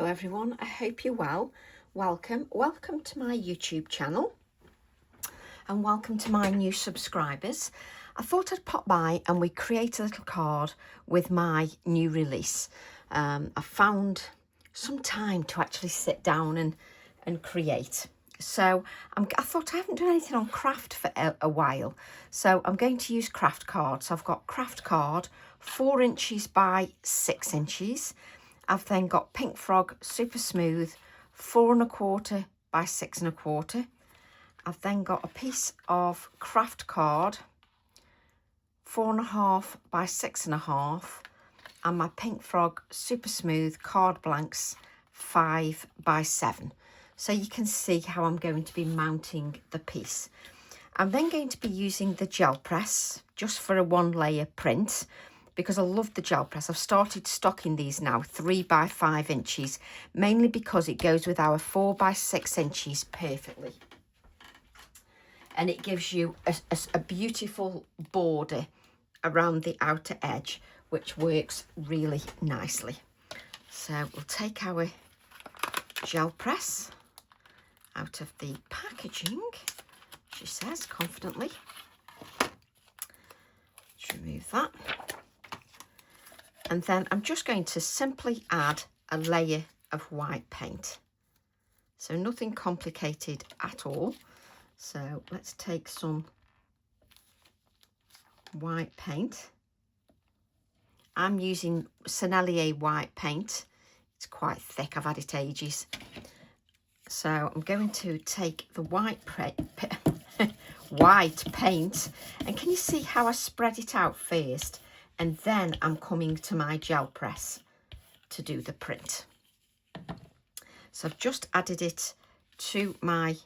Hello everyone, I hope you're well. Welcome to my YouTube channel and welcome to my new subscribers. I thought I'd pop by and we create a little card with my new release. I found some time to actually sit down and create. So I thought I haven't done anything on craft for a while, so I'm going to use craft cards. So I've got craft card 4 inches by 6 inches. I've then got Pink Frog Super Smooth 4 1/4 by 6 1/4. I've then got a piece of craft card 4 1/2 by 6 1/2, and my Pink Frog Super Smooth card blanks 5 by 7. So you can see how I'm going to be mounting the piece. I'm then going to be using the gel press just for a 1 layer print, because I love the gel press. I've started stocking these now 3 by 5 inches, mainly because it goes with our 4 by 6 inches perfectly. And it gives you a beautiful border around the outer edge, which works really nicely. So we'll take our gel press out of the packaging, she says confidently. Let's remove that. And then I'm just going to simply add a layer of white paint. So nothing complicated at all. So let's take some white paint. I'm using Sennelier white paint. It's quite thick, I've had it ages. So I'm going to take the white paint, and can you see how I spread it out first? And then I'm coming to my gel press to do the print. So I've just added it to my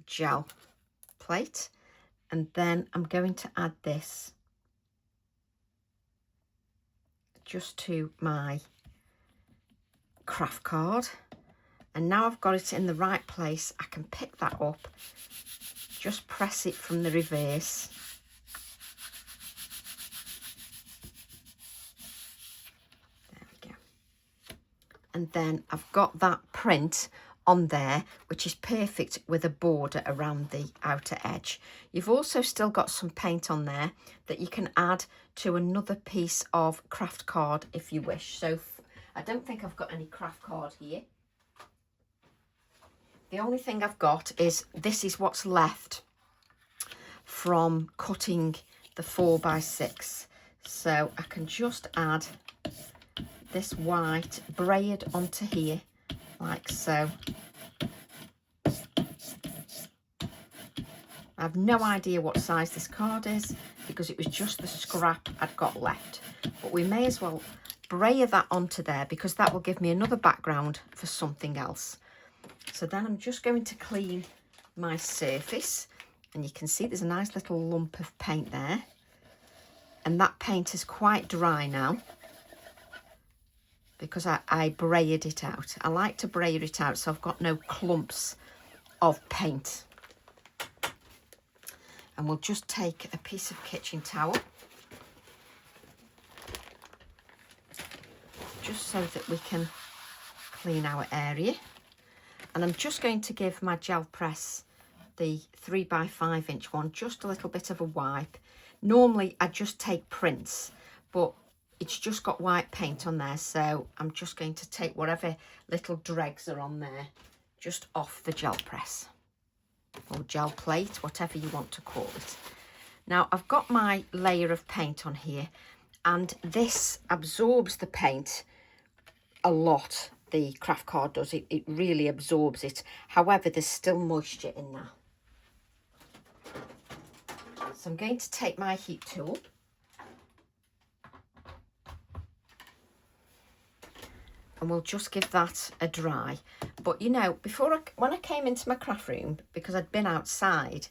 gel plate, and then I'm going to add this just to my craft card. And now I've got it in the right place, I can pick that up, just press it from the reverse. And then I've got that print on there, which is perfect with a border around the outer edge. You've also still got some paint on there that you can add to another piece of craft card if you wish. So I don't think I've got any craft card here. The only thing I've got is, this is what's left from cutting the 4 by 6. So I can just add this white braid onto here like so. I have no idea what size this card is because it was just the scrap I'd got left, but we may as well braid that onto there because that will give me another background for something else. So then I'm just going to clean my surface, and you can see there's a nice little lump of paint there, and that paint is quite dry now because I braided it out. I like to braid it out so I've got no clumps of paint. And we'll just take a piece of kitchen towel just so that we can clean our area. And I'm just going to give my gel press, the 3 by 5 inch one, just a little bit of a wipe. Normally I just take prints, but it's just got white paint on there, so I'm just going to take whatever little dregs are on there just off the gel press or gel plate, whatever you want to call it. Now I've got my layer of paint on here, and this absorbs the paint a lot. The craft card does, it really absorbs it. However, there's still moisture in there. So I'm going to take my heat tool and we'll just give that a dry. But you know, when I came into my craft room, because I'd been outside,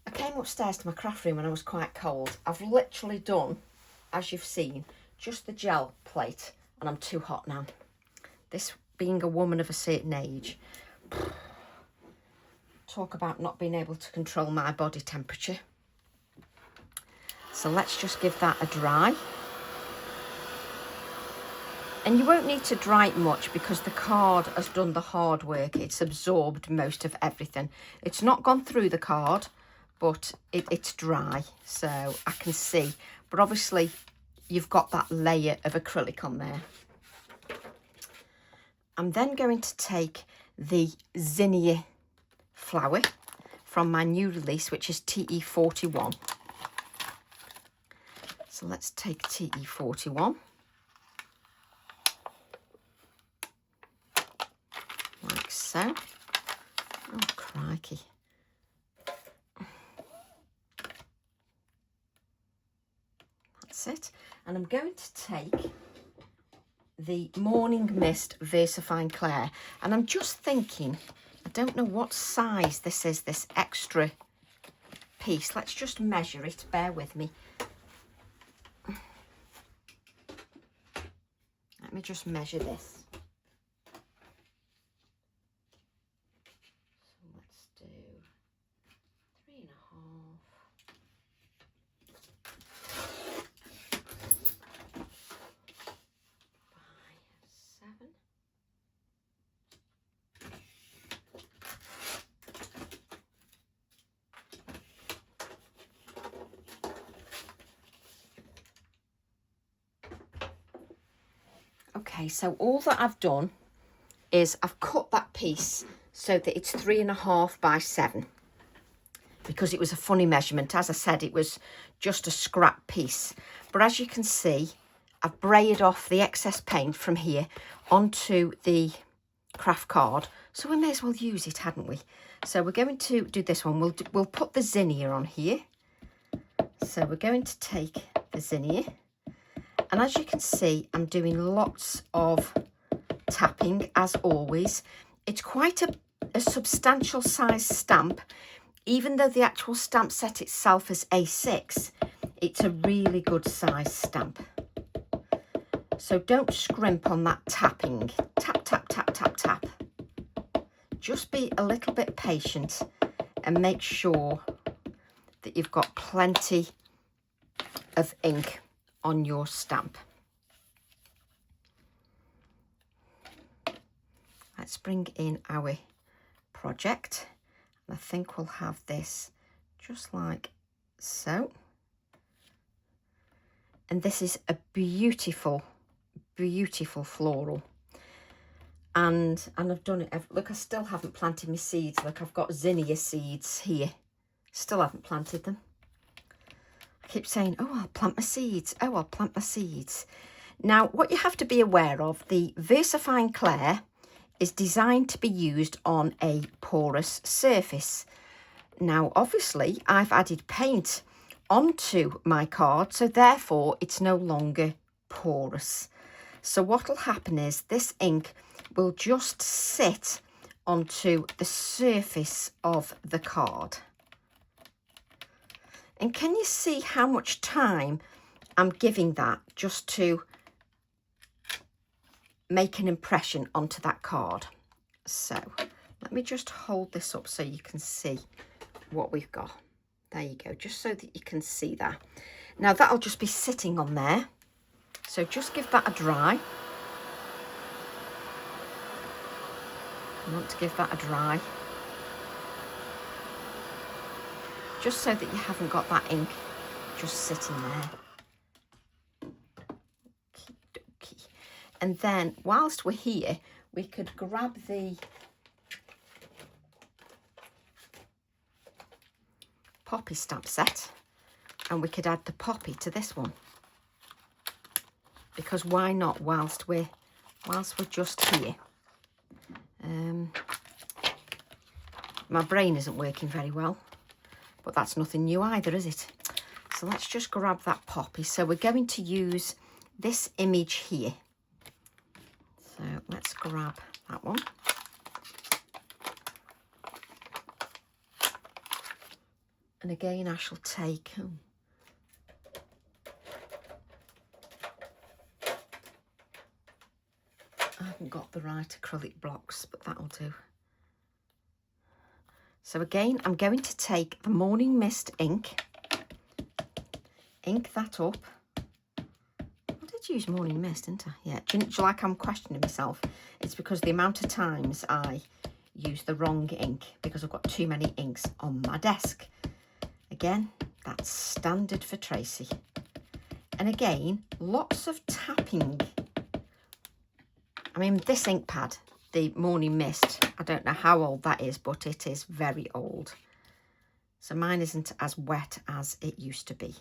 I came upstairs to my craft room and I was quite cold. I've literally done, as you've seen, just the gel plate, and I'm too hot now. This being a woman of a certain age, talk about not being able to control my body temperature. So let's just give that a dry. And you won't need to dry it much because the card has done the hard work. It's absorbed most of everything. It's not gone through the card, but it's dry, so I can see. But obviously, you've got that layer of acrylic on there. I'm then going to take the zinnia flower from my new release, which is TE41. So let's take TE41. Like so. Oh, crikey. That's it. And I'm going to take the Morning Mist Versifying Clair. And I'm just thinking, I don't know what size this is, this extra piece. Let's just measure it. Bear with me. Let me just measure this. So let's do 3.5 by 7. Okay, so all that I've done is I've cut that piece so that it's 3.5 by 7 because it was a funny measurement. As I said, it was just a scrap piece. But as you can see, I've braided off the excess paint from here onto the craft card. So we may as well use it, hadn't we? So we're going to do this one. We'll put the zinnia on here. So we're going to take the zinnia. And as you can see, I'm doing lots of tapping, as always. It's quite a substantial size stamp. Even though the actual stamp set itself is A6, it's a really good size stamp. So don't scrimp on that tapping. Tap, tap, tap, tap, tap. Just be a little bit patient and make sure that you've got plenty of ink on your stamp. Let's bring in our project. And I think we'll have this just like so. And this is a beautiful, beautiful floral. And I've done it. Look, I still haven't planted my seeds. Look, I've got zinnia seeds here. Still haven't planted them. I keep saying, oh, I'll plant my seeds. Oh, I'll plant my seeds. Now, what you have to be aware of, the Versifying Clair is designed to be used on a porous surface. Now, obviously, I've added paint onto my card, so therefore it's no longer porous. So what will happen is this ink will just sit onto the surface of the card. And can you see how much time I'm giving that just to make an impression onto that card? So let me just hold this up so you can see what we've got. There you go, just so that you can see that. Now that'll just be sitting on there. So just give that a dry. You want to give that a dry. Just so that you haven't got that ink just sitting there. Okey-dokey. And then whilst we're here, we could grab the poppy stamp set and we could add the poppy to this one. Because why not whilst we're just here? My brain isn't working very well, but that's nothing new either, is it? So let's just grab that poppy. So we're going to use this image here. So let's grab that one. And again, I shall take... I haven't got the right acrylic blocks, but that'll do. So again, I'm going to take the Morning Mist ink that up. What did did use Morning Mist, didn't I? Yeah, do you like I'm questioning myself? It's because the amount of times I use the wrong ink because I've got too many inks on my desk. Again, that's standard for Tracy. And again, lots of tapping. I mean, this ink pad, the Morning Mist, I don't know how old that is, but it is very old. So mine isn't as wet as it used to be.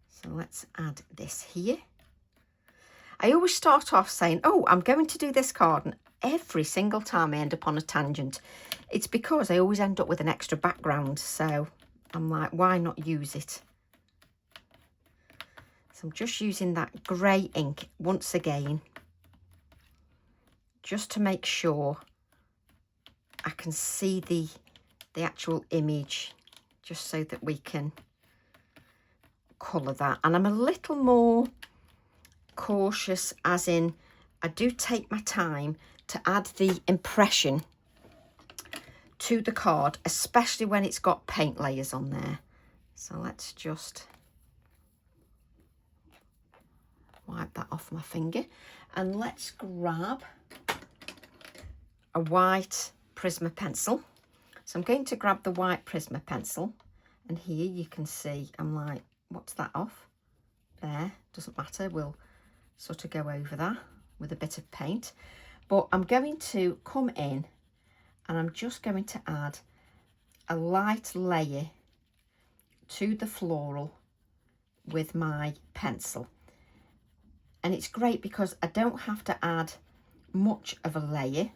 So let's add this here. I always start off saying, oh, I'm going to do this card, and every single time I end up on a tangent. It's because I always end up with an extra background, so I'm like, why not use it? So I'm just using that grey ink once again, just to make sure I can see the actual image, just so that we can colour that. And I'm a little more cautious, as in I do take my time to add the impression to the card, especially when it's got paint layers on there. So let's just wipe that off my finger, and let's grab a white Prisma pencil. So I'm going to grab the white Prisma pencil, and here you can see I'm like, what's that off there? Doesn't matter, we'll sort of go over that with a bit of paint. But I'm going to come in and I'm just going to add a light layer to the floral with my pencil. And it's great because I don't have to add much of a layer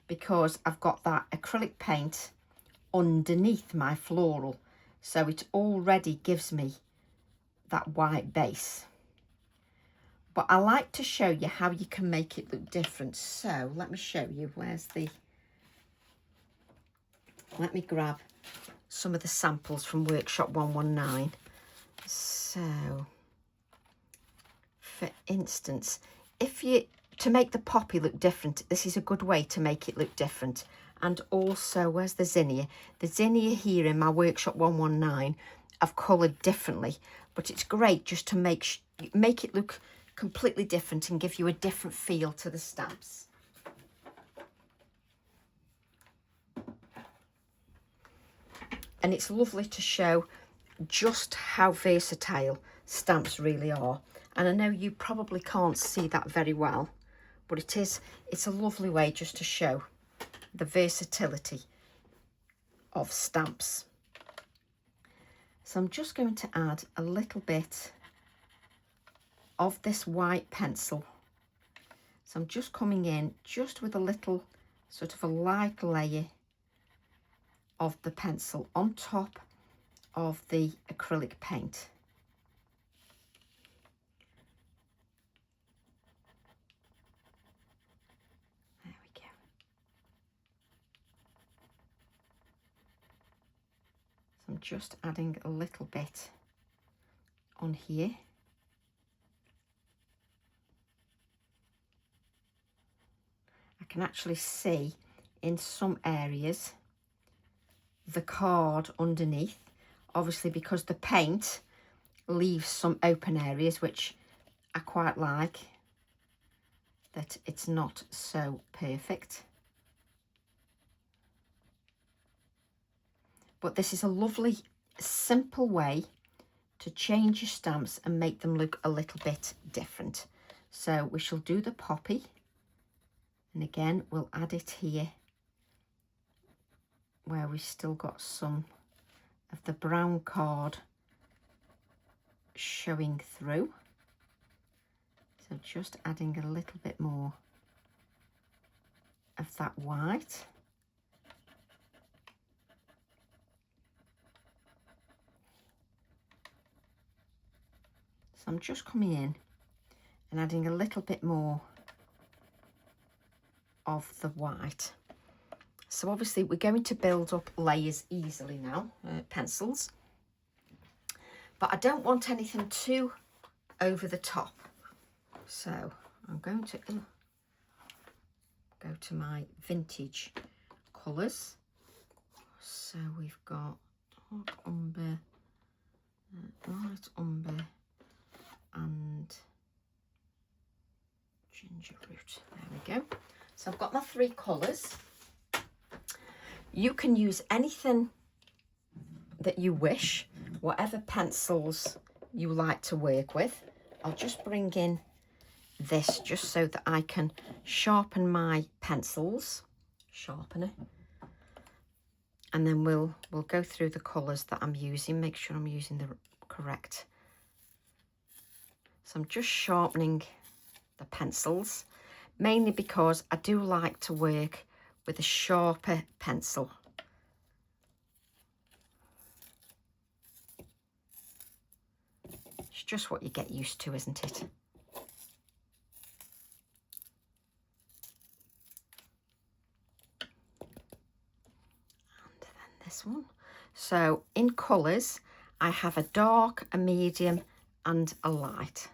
because I've got that acrylic paint underneath my floral. So it already gives me that white base. But I like to show you how you can make it look different. So let me show you. Let me grab some of the samples from Workshop 119. So, for instance, to make the poppy look different, this is a good way to make it look different. And also, where's the zinnia? The zinnia here in my Workshop 119, I've coloured differently. But it's great just to make it look completely different and give you a different feel to the stamps. And it's lovely to show just how versatile stamps really are. And I know you probably can't see that very well, but it's a lovely way just to show the versatility of stamps. So I'm just going to add a little bit of this white pencil. So I'm just coming in just with a little sort of a light layer of the pencil on top of the acrylic paint. There we go. So I'm just adding a little bit on here. I can actually see in some areas the card underneath, obviously because the paint leaves some open areas, which I quite like, that it's not so perfect. But this is a lovely, simple way to change your stamps and make them look a little bit different. So we shall do the poppy, and again we'll add it here where we've still got some of the brown card showing through. So just adding a little bit more of that white. So I'm just coming in and adding a little bit more of the white. So obviously we're going to build up layers easily now, pencils. But I don't want anything too over the top. So I'm going to go to my vintage colours. So we've got dark umber, light umber, and ginger root. There we go. So I've got my 3 colours. You can use anything that you wish, whatever pencils you like to work with. I'll just bring in this just so that I can sharpen my pencils. Sharpen it. And then we'll go through the colours that I'm using, make sure I'm using the correct. So I'm just sharpening the pencils, mainly because I do like to work with a sharper pencil. It's just what you get used to, isn't it? And then this one. So in colours, I have a dark, a medium and a light.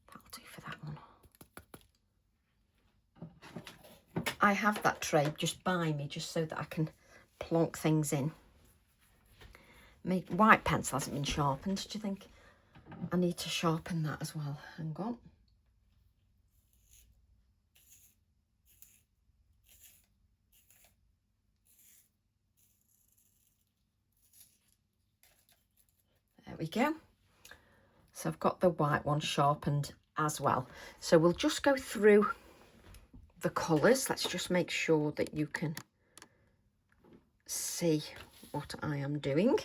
That'll do for that one. I have that tray just by me, just so that I can plonk things in. My white pencil hasn't been sharpened. Do you think I need to sharpen that as well? Hang on. There we go. So I've got the white one sharpened as well. So we'll just go through the colours. Let's just make sure that you can see what I am doing.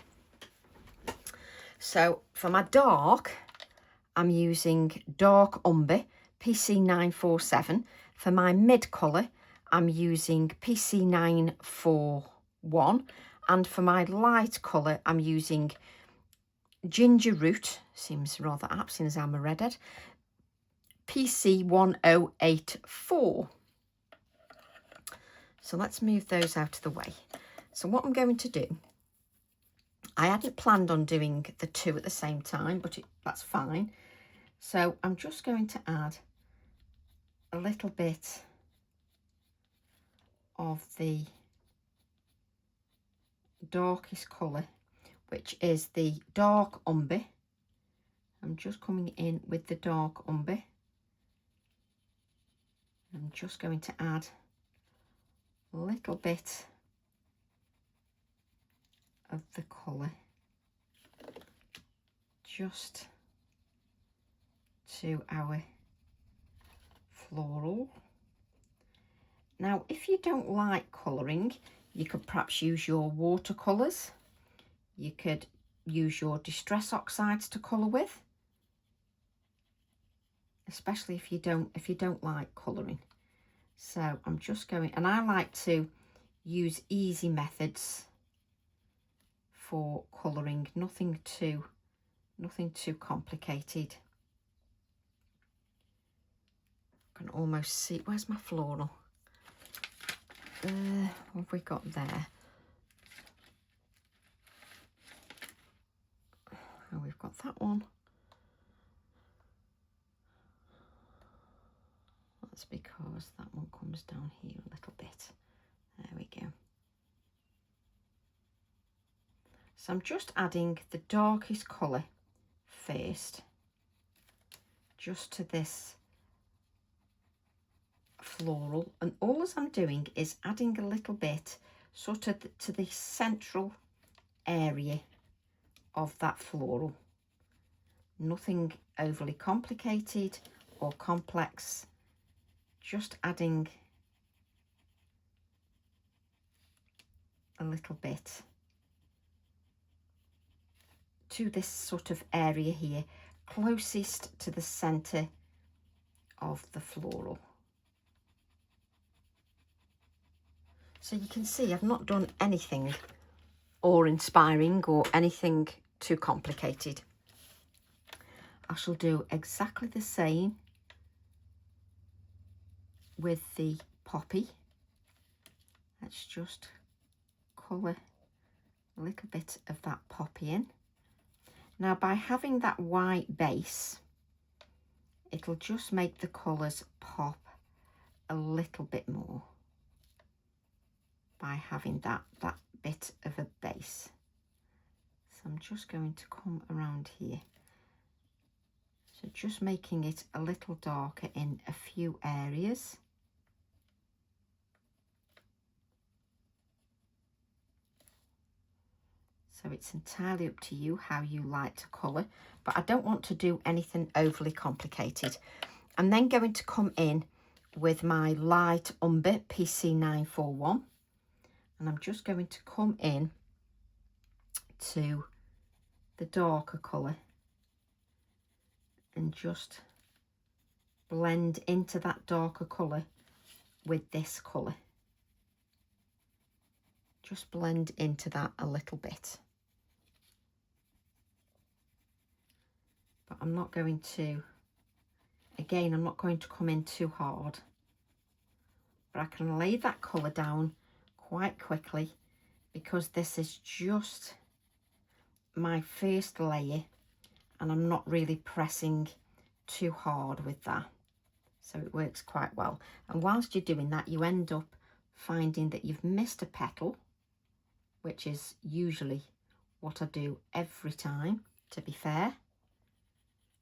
So for my dark, I'm using dark umber, PC 947. For my mid colour, I'm using PC 941. And for my light colour, I'm using ginger root, seems rather apt since I'm a redhead, PC 1084. So let's move those out of the way. So what I'm going to do, I hadn't planned on doing the 2 at the same time, but that's fine. So I'm just going to add a little bit of the darkest colour, which is the dark umber. I'm just coming in with the dark umber. I'm just going to add a little bit of the colour just to our floral. Now, if you don't like colouring, you could perhaps use your watercolours. You could use your distress oxides to colour with, especially if you don't like colouring. So I'm just going, and I like to use easy methods for colouring, nothing too complicated. I can almost see, where's my floral? What have we got there? Oh, we've got that one. That's because that one comes down here a little bit. There we go. So I'm just adding the darkest colour first, just to this floral, and all as I'm doing is adding a little bit sort of to the central area of that floral. Nothing overly complicated or complex, just adding a little bit to this sort of area here, closest to the centre of the floral. So you can see I've not done anything awe-inspiring or anything too complicated. I shall do exactly the same with the poppy. Let's just colour a little bit of that poppy in. Now, by having that white base, it'll just make the colours pop a little bit more by having that bit of a base. So I'm just going to come around here. So just making it a little darker in a few areas. So it's entirely up to you how you like to colour, but I don't want to do anything overly complicated. I'm then going to come in with my light umber PC941, and I'm just going to come in to the darker colour and just blend into that darker colour with this colour. Just blend into that a little bit. But I'm not going to, again, I'm not going to come in too hard. But I can lay that colour down quite quickly because this is just my first layer and I'm not really pressing too hard with that. So it works quite well. And whilst you're doing that, you end up finding that you've missed a petal, which is usually what I do every time, to be fair.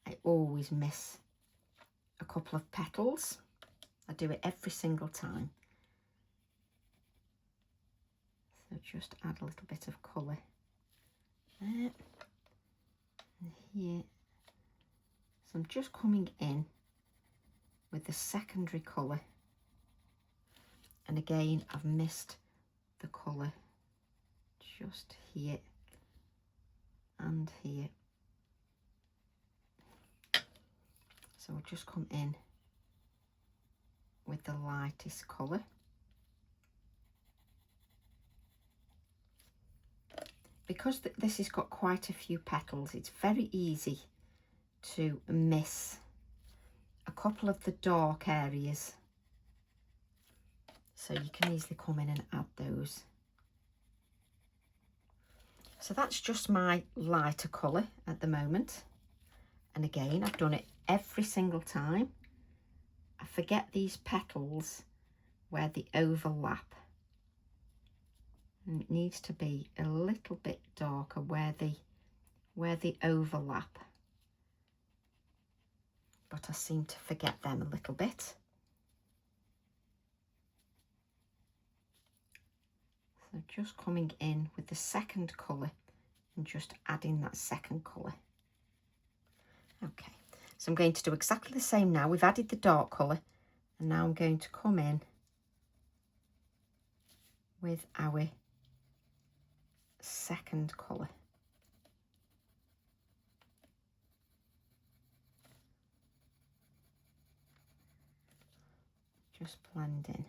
I always miss a couple of petals. I do it every single time. So just add a little bit of colour there and here. So I'm just coming in with the secondary colour, and again I've missed the colour just here and here. So I'll just come in with the lightest colour. Because this has got quite a few petals, it's very easy to miss a couple of the dark areas. So you can easily come in and add those. So that's just my lighter colour at the moment. And again, I've done it every single time. I forget these petals where they overlap. And it needs to be a little bit darker where they overlap. But I seem to forget them a little bit. So just coming in with the second colour and just adding that second colour. Okay, so I'm going to do exactly the same now. We've added the dark colour and now I'm going to come in with our second colour. Just blend in.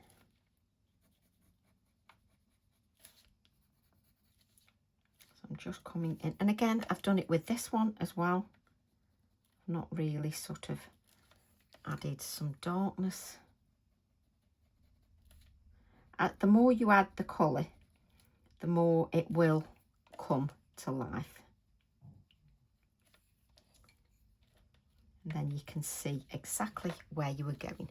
So I'm just coming in, and again I've done it with this one as well. Not really sort of added some darkness. The more you add the colour, the more it will come to life. And then you can see exactly where you were going.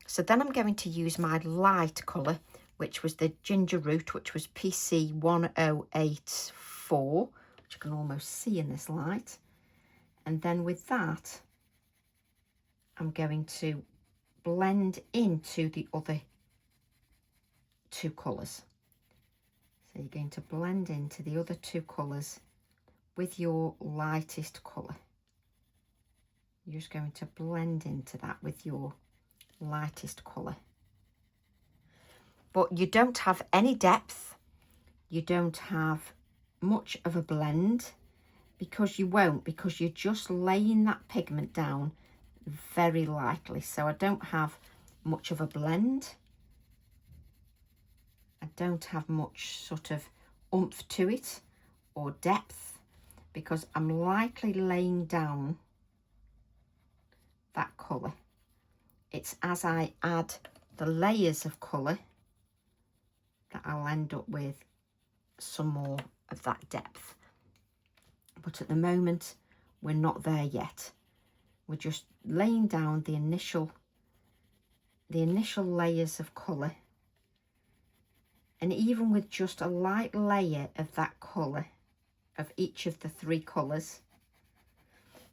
So then I'm going to use my light colour, which was the ginger root, which was PC1084, which you can almost see in this light. And then with that, I'm going to blend into the other two colours. So you're going to blend into the other two colours with your lightest colour. You're just going to blend into that with your lightest colour. But you don't have any depth, you don't have much of a blend, because you won't, because you're just laying that pigment down very lightly. So I don't have much of a blend. I don't have much sort of oomph to it or depth, because I'm lightly laying down that colour. It's as I add the layers of colour that I'll end up with some more of that depth. But at the moment, we're not there yet. We're just laying down the initial layers of colour. And even with just a light layer of that colour of each of the 3 colours,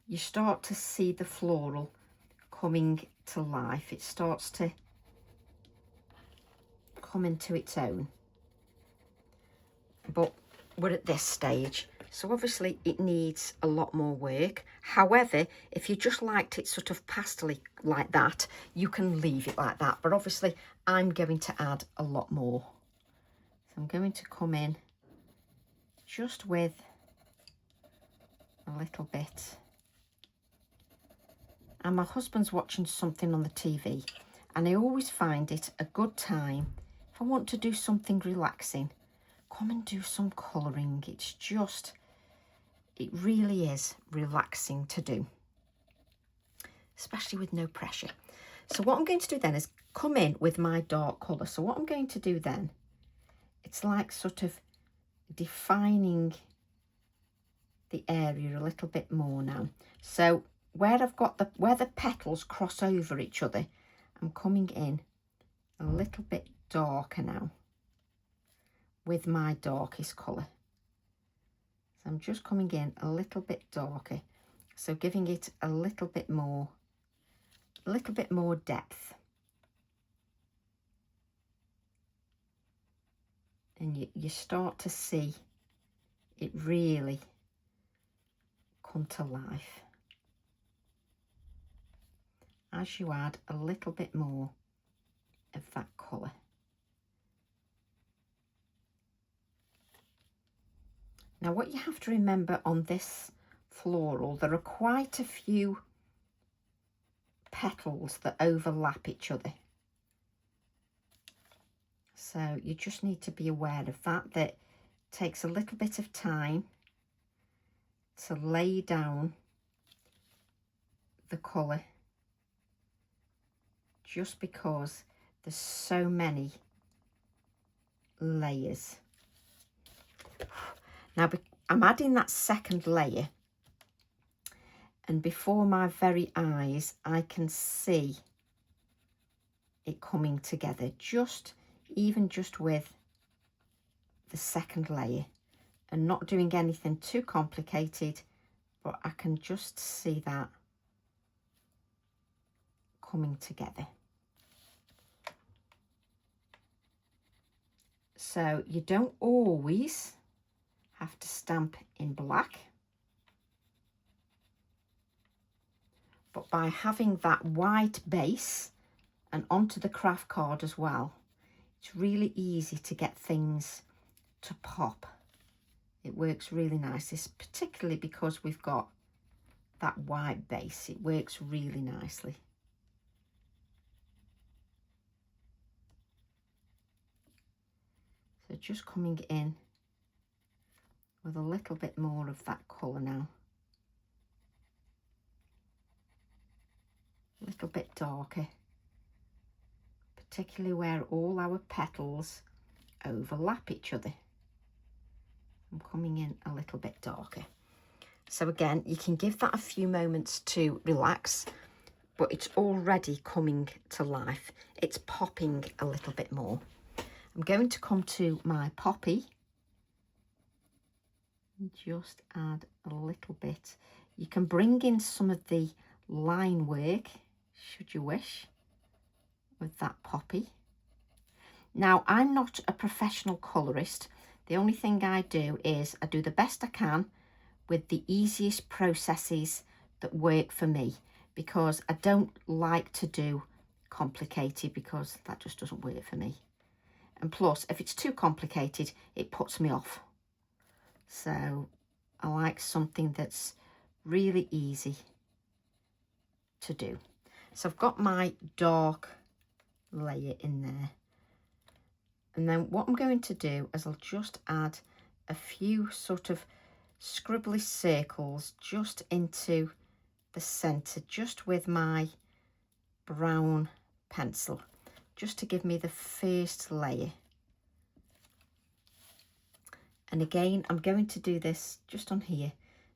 you start to see the floral coming to life. It starts to come into its own. But we're at this stage, so obviously it needs a lot more work. However, if you just liked it sort of pastel-y like that, you can leave it like that. But obviously I'm going to add a lot more. So I'm going to come in just with a little bit. And my husband's watching something on the TV, and I always find it a good time if I want to do something relaxing. Come and do some colouring. It's just, it really is relaxing to do, especially with no pressure. So what I'm going to do then is come in with my dark colour. So what I'm going to do then, it's like sort of defining the area a little bit more now. So where I've got where the petals cross over each other, I'm coming in a little bit darker now with my darkest colour. So I'm just coming in a little bit darker, so giving it a little bit more depth. And you start to see it really come to life as you add a little bit more of that colour. Now what you have to remember on this floral, there are quite a few petals that overlap each other. So you just need to be aware of that, that it takes a little bit of time to lay down the colour, just because there's so many layers. Now I'm adding that second layer, and before my very eyes I can see it coming together, even just with the second layer, and not doing anything too complicated, but I can just see that coming together. So you don't always have to stamp in black, but by having that white base and onto the craft card as well, it's really easy to get things to pop. It works really nice, this particularly because we've got that white base. It works really nicely. So just coming in with a little bit more of that colour now. A little bit darker, particularly where all our petals overlap each other. I'm coming in a little bit darker. So again, you can give that a few moments to relax, but it's already coming to life. It's popping a little bit more. I'm going to come to my poppy and just add a little bit. You can bring in some of the line work, should you wish, with that poppy. Now, I'm not a professional colourist. The only thing I do is I do the best I can with the easiest processes that work for me, because I don't like to do complicated, because that just doesn't work for me. And plus, if it's too complicated, it puts me off. So I like something that's really easy to do. So I've got my dark layer in there. And then what I'm going to do is I'll just add a few sort of scribbly circles just into the centre, just with my brown pencil, just to give me the first layer. And again, I'm going to do this just on here,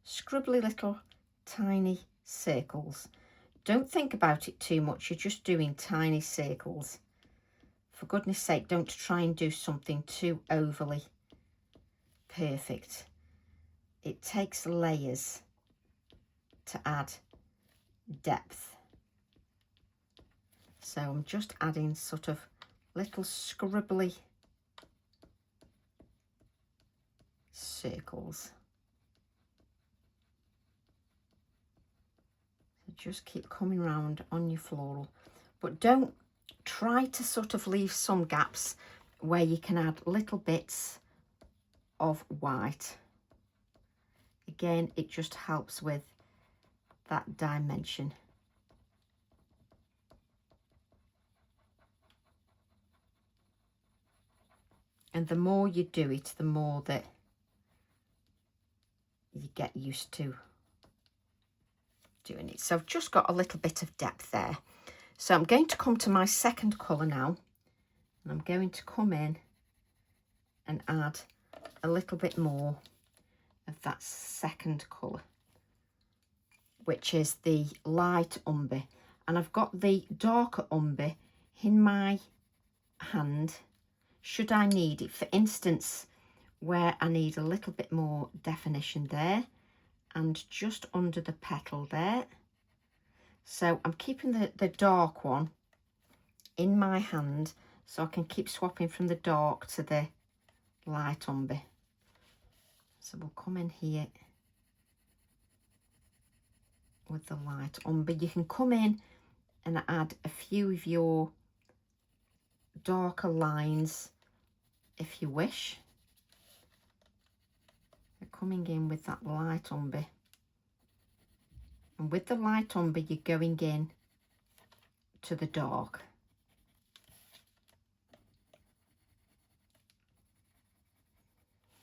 scribbly little tiny circles. Don't think about it too much, you're just doing tiny circles. For goodness sake, don't try and do something too overly perfect. it takes layers to add depth. So I'm just adding sort of little scribbly circles. So just keep coming round on your floral, but don't try to sort of leave some gaps where you can add little bits of white. Again, it just helps with that dimension. And the more you do it, the more that you get used to doing it. So I've just got a little bit of depth there. So I'm going to come to my second colour now, and I'm going to come in and add a little bit more of that second colour, which is the light umber. And I've got the darker umber in my hand should I need it, for instance, where I need a little bit more definition there and just under the petal there. So I'm keeping the dark one in my hand so I can keep swapping from the dark to the light umber. So we'll come in here with the light umber. You can come in and add a few of your darker lines if you wish. You're coming in with that light umber, and with the light umber you're going in to the dark.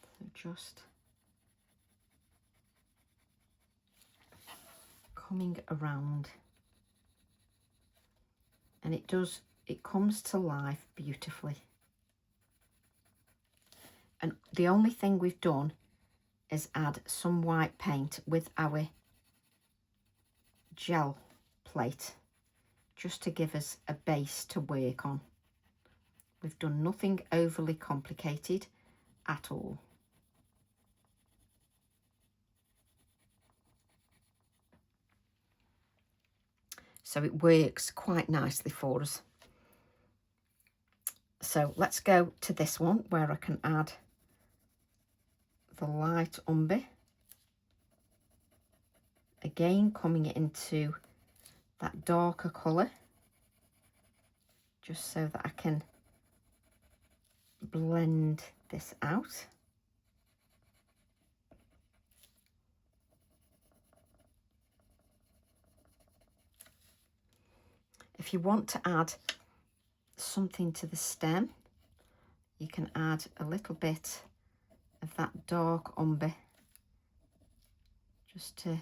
So just coming around, and it comes to life beautifully. And the only thing we've done is add some white paint with our gel plate, just to give us a base to work on. We've done nothing overly complicated at all. So it works quite nicely for us. So let's go to this one where I can add the light umber. Again, coming into that darker colour, just so that I can blend this out. If you want to add something to the stem, you can add a little bit of that dark umber just to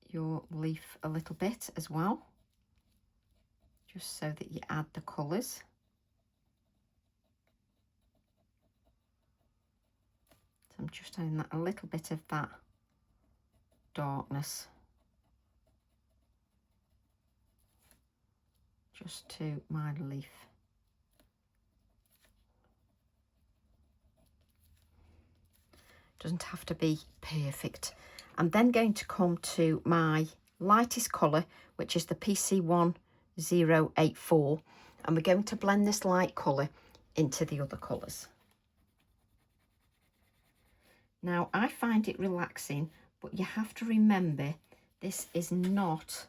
your leaf a little bit as well, just so that you add the colours. So I'm just adding that, a little bit of that darkness just to my leaf. Doesn't have to be perfect. I'm then going to come to my lightest colour, which is the PC1084, and we're going to blend this light colour into the other colours. Now, I find it relaxing, but you have to remember this is not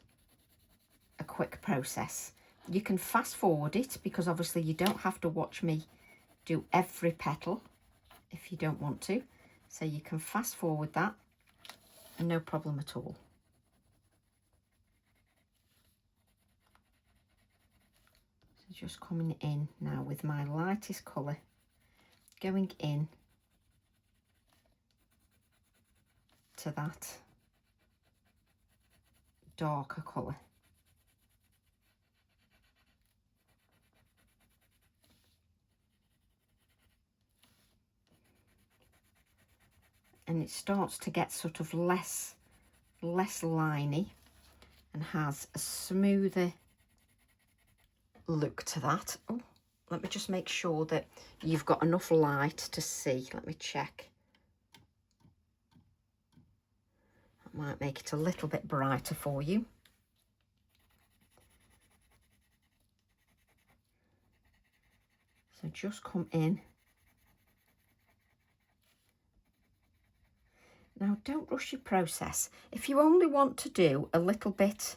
a quick process. You can fast forward it, because obviously you don't have to watch me do every petal if you don't want to. So you can fast forward that, no problem at all. So just coming in now with my lightest colour, going in to that darker colour. And it starts to get sort of less liney and has a smoother look to that. Oh, Let me just make sure that you've got enough light to see. Let me check. That might make it a little bit brighter for you. So just come in. Now, don't rush your process. If you only want to do a little bit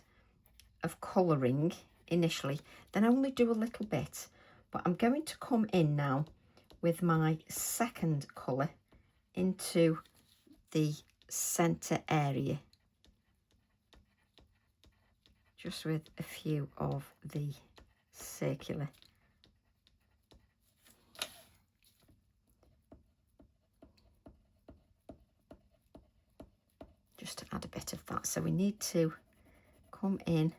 of colouring initially, then only do a little bit. But I'm going to come in now with my second colour into the centre area, just with a few of the circular. Just to add a bit of that. So we need to come in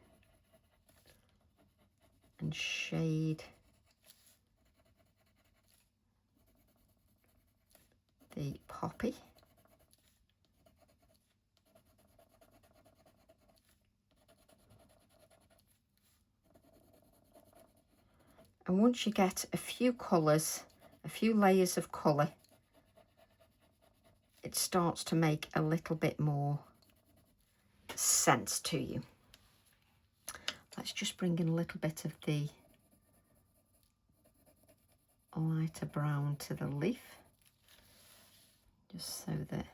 and shade the poppy. And once you get a few colours, a few layers of colour, it starts to make a little bit more sense to you. Let's just bring in a little bit of the lighter brown to the leaf, just so that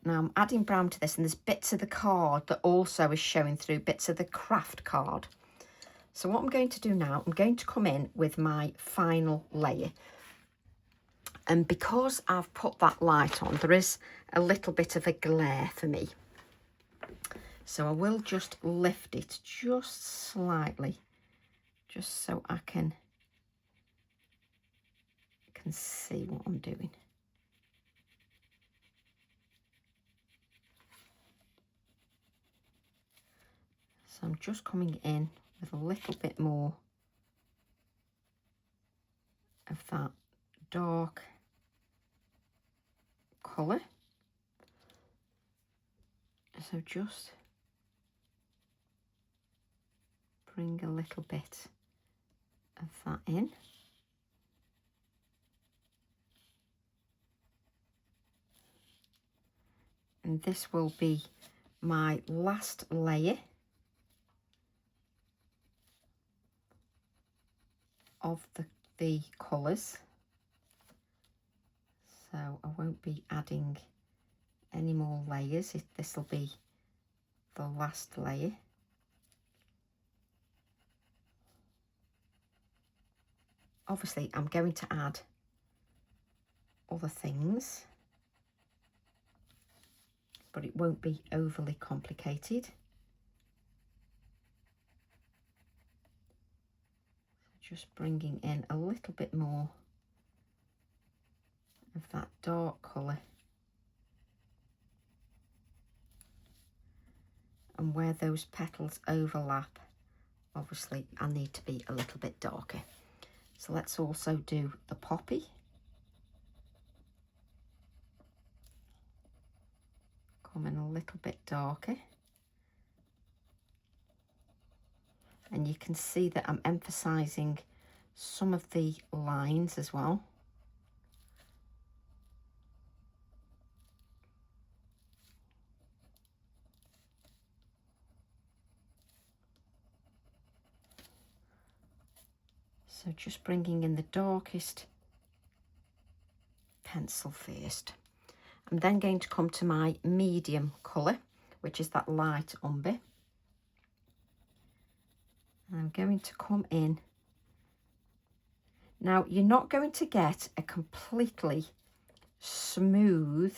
now I'm adding brown to this, and there's bits of the card that also is showing through, bits of the craft card. So what I'm going to do now, I'm going to come in with my final layer. And because I've put that light on, there is a little bit of a glare for me. So I will just lift it just slightly, just so I can see what I'm doing. So I'm just coming in with a little bit more of that dark colour. So just bring a little bit of that in. And this will be my last layer of the colours. So I won't be adding any more layers. This will be the last layer. Obviously, I'm going to add other things, but it won't be overly complicated. Just bringing in a little bit more of that dark colour. And where those petals overlap, obviously I need to be a little bit darker. So let's also do the poppy. Come in a little bit darker. And you can see that I'm emphasising some of the lines as well. So just bringing in the darkest pencil first. I'm then going to come to my medium colour, which is that light umber. And I'm going to come in. Now, you're not going to get a completely smooth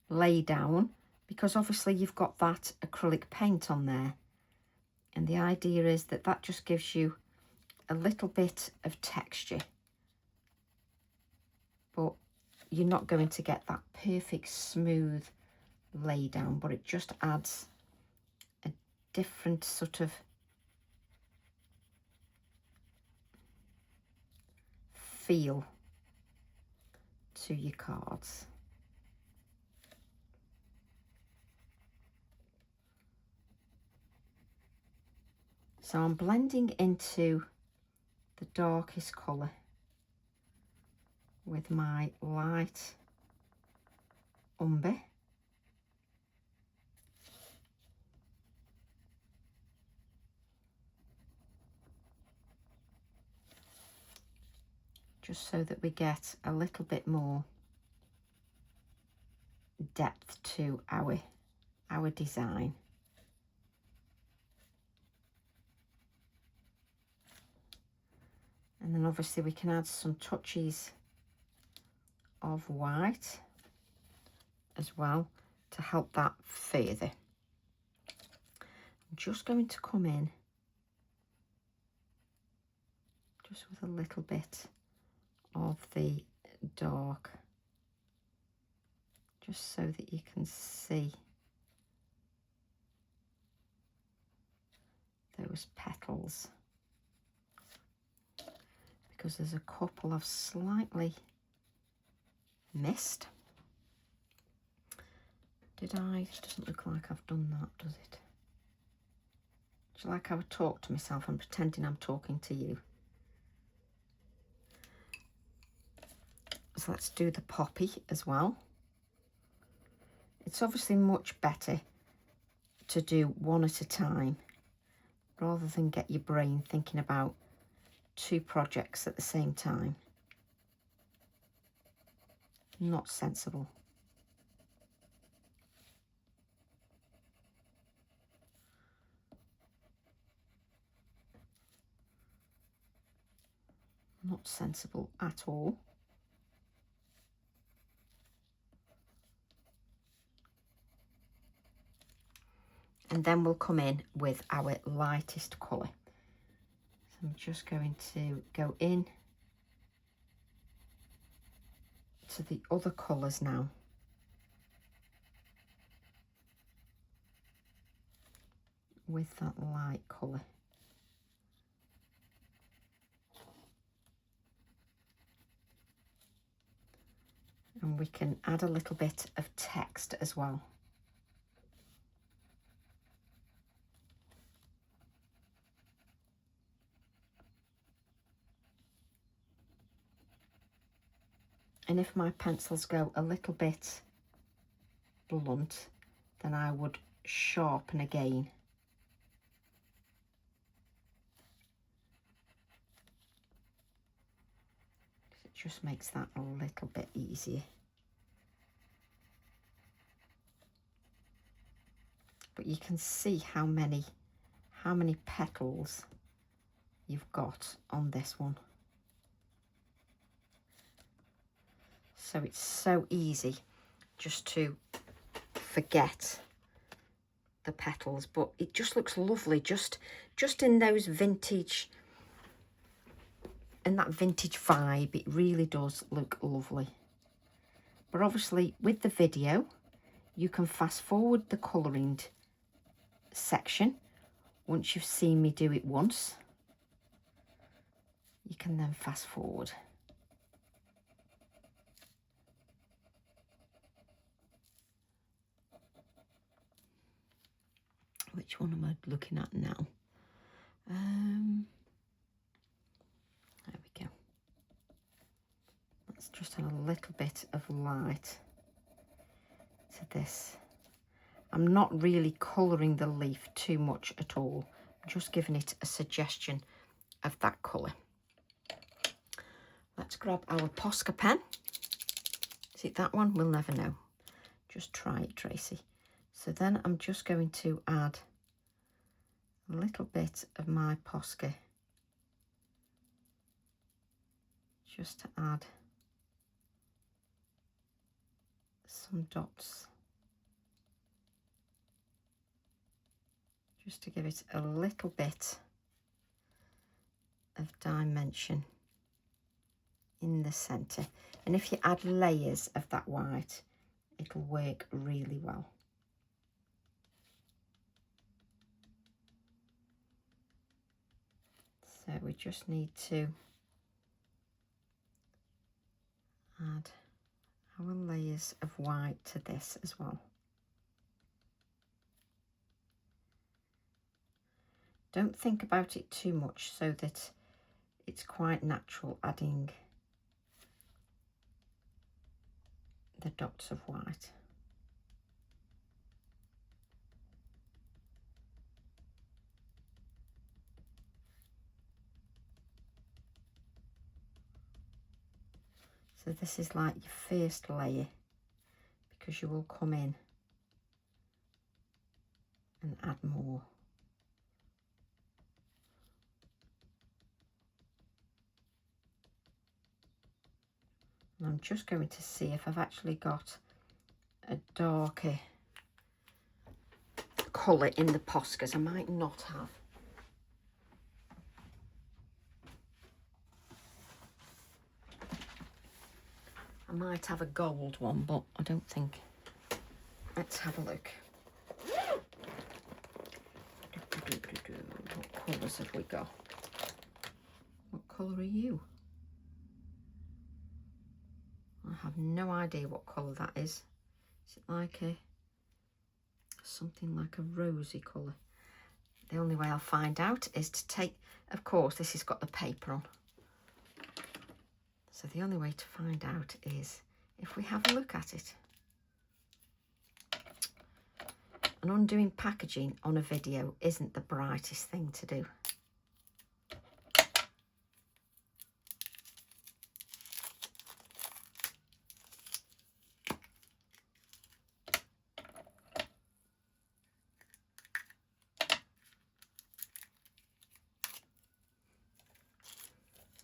lay down, because obviously you've got that acrylic paint on there. And the idea is that that just gives you a little bit of texture, but you're not going to get that perfect smooth lay down, but it just adds a different sort of feel to your cards. So I'm blending into the darkest colour with my light umber. Just so that we get a little bit more depth to our design. And then obviously we can add some touches of white as well to help that further. I'm just going to come in just with a little bit of the dark, just so that you can see those petals, because there's a couple I've slightly missed. Did I? It doesn't look like I've done that, does it? Do you like how I talk to myself? I'm pretending I'm talking to you. So let's do the poppy as well. It's obviously much better to do one at a time rather than get your brain thinking about two projects at the same time. Not sensible. Not sensible at all. And then we'll come in with our lightest colour. So I'm just going to go in to the other colours now. With that light colour. And we can add a little bit of text as well. And if my pencils go a little bit blunt, then I would sharpen again. It just makes that a little bit easier. But you can see how many petals you've got on this one. So it's so easy just to forget the petals, but it just looks lovely just in those vintage, in that vintage vibe. It really does look lovely. But obviously with the video you can fast forward the colouring section. Once you've seen me do it once, you can then fast forward. Which one am I looking at now? There we go. Let's just add a little bit of light to this. I'm not really colouring the leaf too much at all. I'm just giving it a suggestion of that colour. Let's grab our Posca pen. Is it that one? We'll never know. Just try it, Tracy. So then I'm just going to add a little bit of my Posca, just to add some dots, just to give it a little bit of dimension in the centre. And if you add layers of that white, it'll work really well. So we just need to add our layers of white to this as well. Don't think about it too much so that it's quite natural adding the dots of white. So this is like your first layer, because you will come in and add more. And I'm just going to see if I've actually got a darker colour in the Poscas. I might not have. I might have a gold one, but I don't think. Let's have a look. What colours have we got? What colour are you? I have no idea what colour that is. Is it like something like a rosy colour? The only way I'll find out is to take, of course, this has got the paper on. So the only way to find out is if we have a look at it. And undoing packaging on a video isn't the brightest thing to do.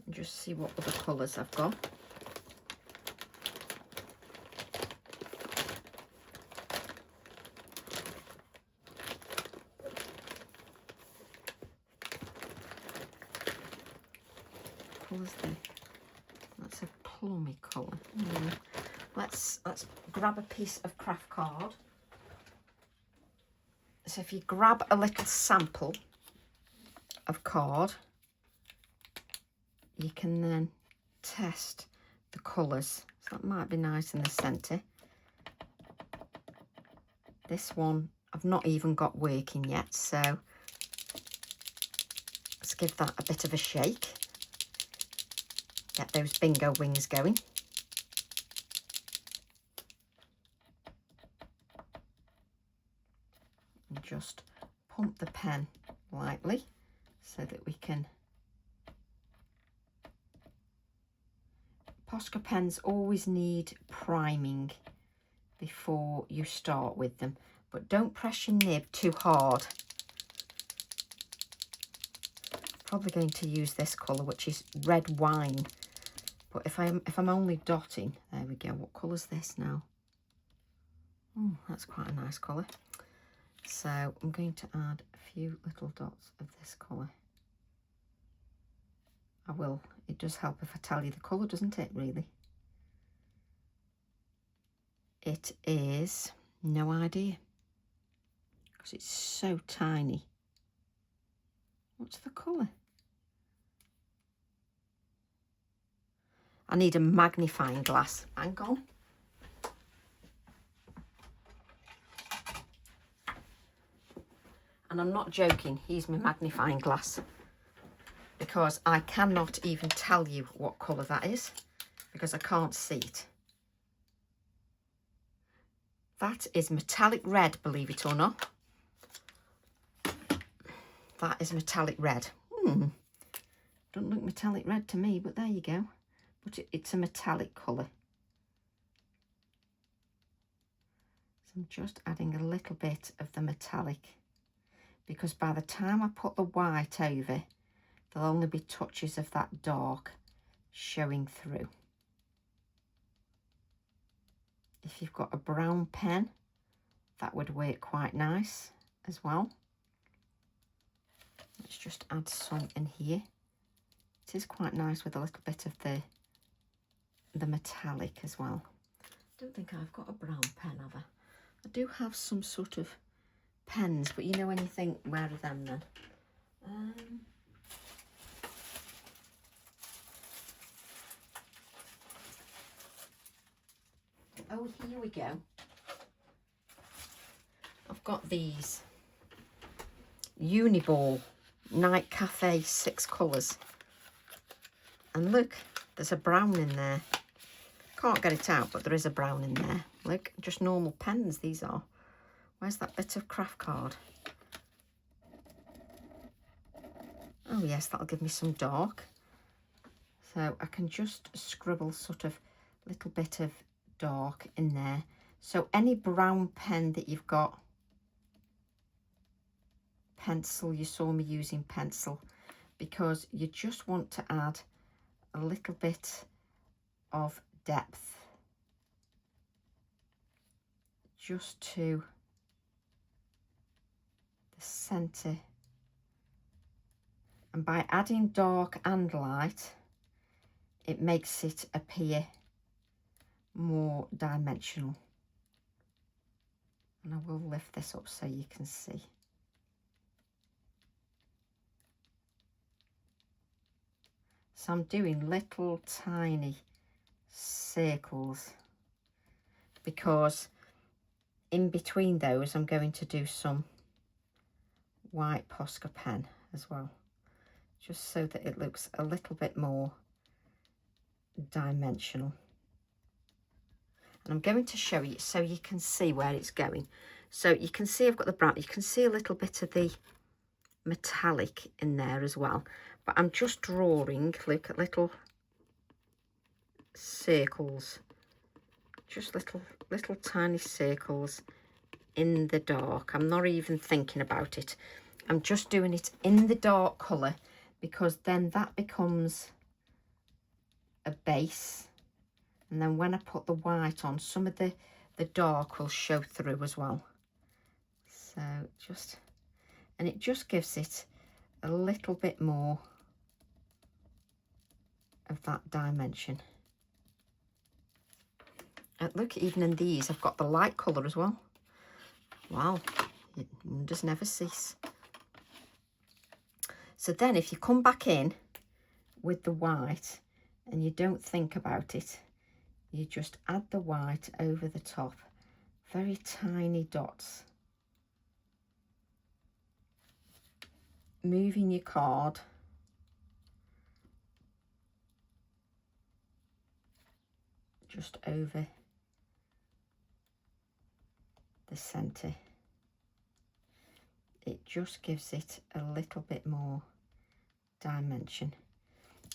And just see what other colours I've got. Colours there. That's a plummy colour. Let's grab a piece of craft card. So if you grab a little sample of card, you can then test the colours. So that might be nice in the centre. This one I've not even got working yet, so let's give that a bit of a shake. Get those bingo wings going. And just pump the pen lightly so that we can. Posca pens always need priming before you start with them, but don't press your nib too hard. Probably going to use this colour, which is red wine. But if I'm only dotting, there we go. What colour's this now? Oh, that's quite a nice colour. So I'm going to add a few little dots of this colour. I will. It does help if I tell you the colour, doesn't it, really? It is no idea, because it's so tiny. What's the colour? I need a magnifying glass. Hang on. And I'm not joking, here's my magnifying glass, because I cannot even tell you what colour that is, because I can't see it. That is metallic red, believe it or not. That is metallic red. Doesn't look metallic red to me, but there you go. But it's a metallic colour. So I'm just adding a little bit of the metallic, because by the time I put the white over, there'll only be touches of that dark showing through. If you've got a brown pen, that would work quite nice as well. Let's just add some in here. It is quite nice with a little bit of the metallic as well. I don't think I've got a brown pen, have I? I do have some sort of pens, but you know when you think, where are them then? Oh, here we go. I've got these Uniball Night Cafe 6 colours. And look, there's a brown in there. Can't get it out, but there is a brown in there. Look, just normal pens these are. Where's that bit of craft card? Oh yes, that'll give me some dark. So I can just scribble sort of a little bit of dark in there. So any brown pen that you've got, pencil, you saw me using pencil, because you just want to add a little bit of depth just to the centre. And by adding dark and light, it makes it appear more dimensional. And I will lift this up so you can see. So I'm doing little tiny circles, because in between those I'm going to do some white Posca pen as well, just so that it looks a little bit more dimensional. And I'm going to show you so you can see where it's going. So you can see I've got the brown, you can see a little bit of the metallic in there as well, but I'm just drawing, look, at little circles, just little tiny circles in the dark. I'm not even thinking about it, I'm just doing it in the dark colour, because then that becomes a base, and then when I put the white on, some of the dark will show through as well. So just, and it just gives it a little bit more of that dimension. And look, even in these I've got the light colour as well. Wow, it wonders never cease. So then if you come back in with the white and you don't think about it, you just add the white over the top, very tiny dots, moving your card just over the centre. It just gives it a little bit more dimension.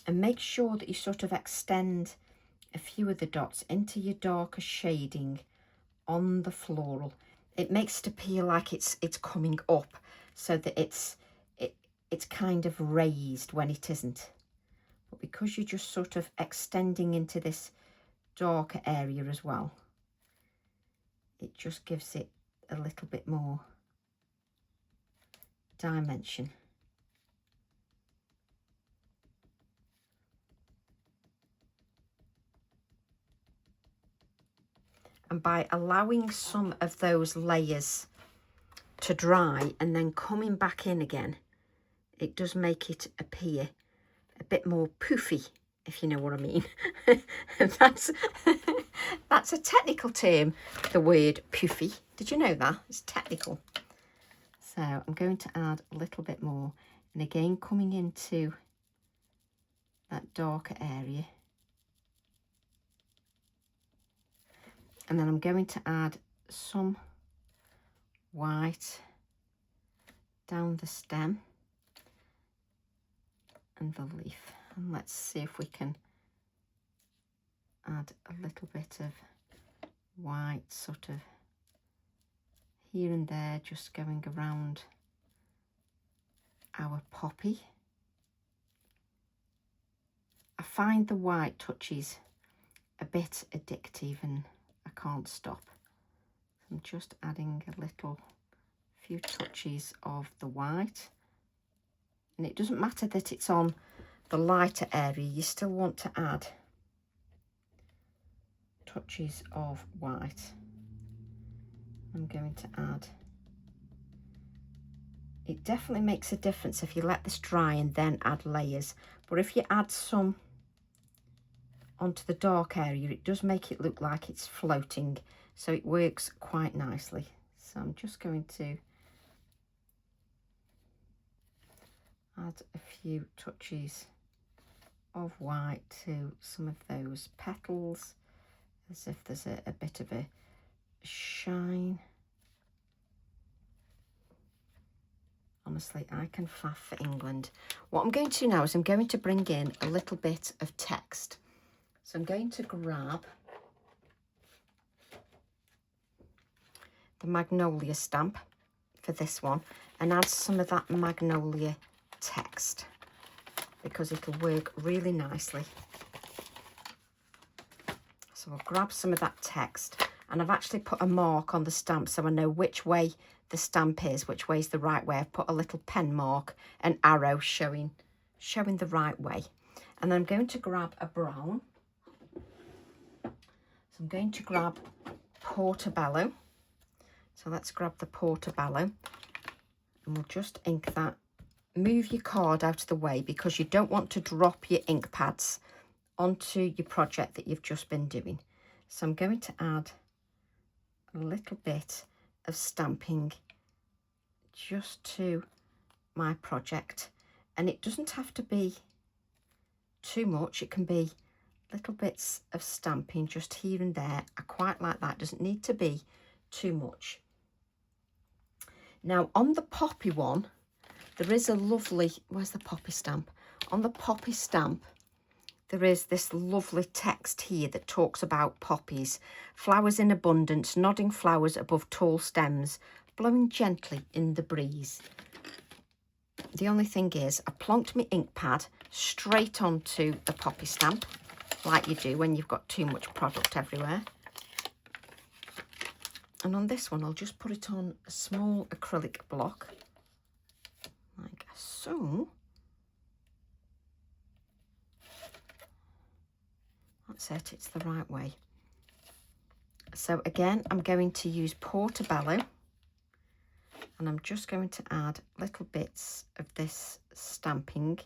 And make sure that you sort of extend a few of the dots into your darker shading on the floral. It makes it appear like it's coming up, so that it's kind of raised when it isn't. But because you're just sort of extending into this darker area as well, it just gives it a little bit more dimension. And by allowing some of those layers to dry and then coming back in again, it does make it appear a bit more poofy, if you know what I mean. that's that's a technical term, the word poofy. Did you know that? It's technical. So I'm going to add a little bit more, and again coming into that darker area. And then I'm going to add some white down the stem and the leaf. And let's see if we can add a little bit of white sort of here and there, just going around our poppy. I find the white touches a bit addictive and I can't stop. I'm just adding a few touches of the white. And it doesn't matter that it's on the lighter area, you still want to add touches of white. I'm going to add, it definitely makes a difference if you let this dry and then add layers, but if you add some onto the dark area, it does make it look like it's floating, so it works quite nicely. So I'm just going to add a few touches of white to some of those petals, as if there's a bit of a shine. Honestly, I can faff for England. What I'm going to do now is I'm going to bring in a little bit of text. So I'm going to grab the magnolia stamp for this one and add some of that magnolia text, because it'll work really nicely. So I'll grab some of that text, and I've actually put a mark on the stamp so I know which way the stamp is, which way is the right way. I've put a little pen mark, an arrow showing the right way. And then I'm going to grab a brown. So I'm going to grab Portobello. So let's grab the Portobello, and we'll just ink that. Move your card out of the way, because you don't want to drop your ink pads onto your project that you've just been doing. So I'm going to add a little bit of stamping just to my project, and it doesn't have to be too much. It can be little bits of stamping just here and there. I quite like that. It doesn't need to be too much. Now on the poppy one, there is a lovely, where's the poppy stamp? On the poppy stamp, there is this lovely text here that talks about poppies. Flowers in abundance, nodding flowers above tall stems, blowing gently in the breeze. The only thing is, I plonked my ink pad straight onto the poppy stamp, like you do when you've got too much product everywhere. And on this one, I'll just put it on a small acrylic block, like so. That's it, it's the right way. So again, I'm going to use Portobello, and I'm just going to add little bits of this stamping.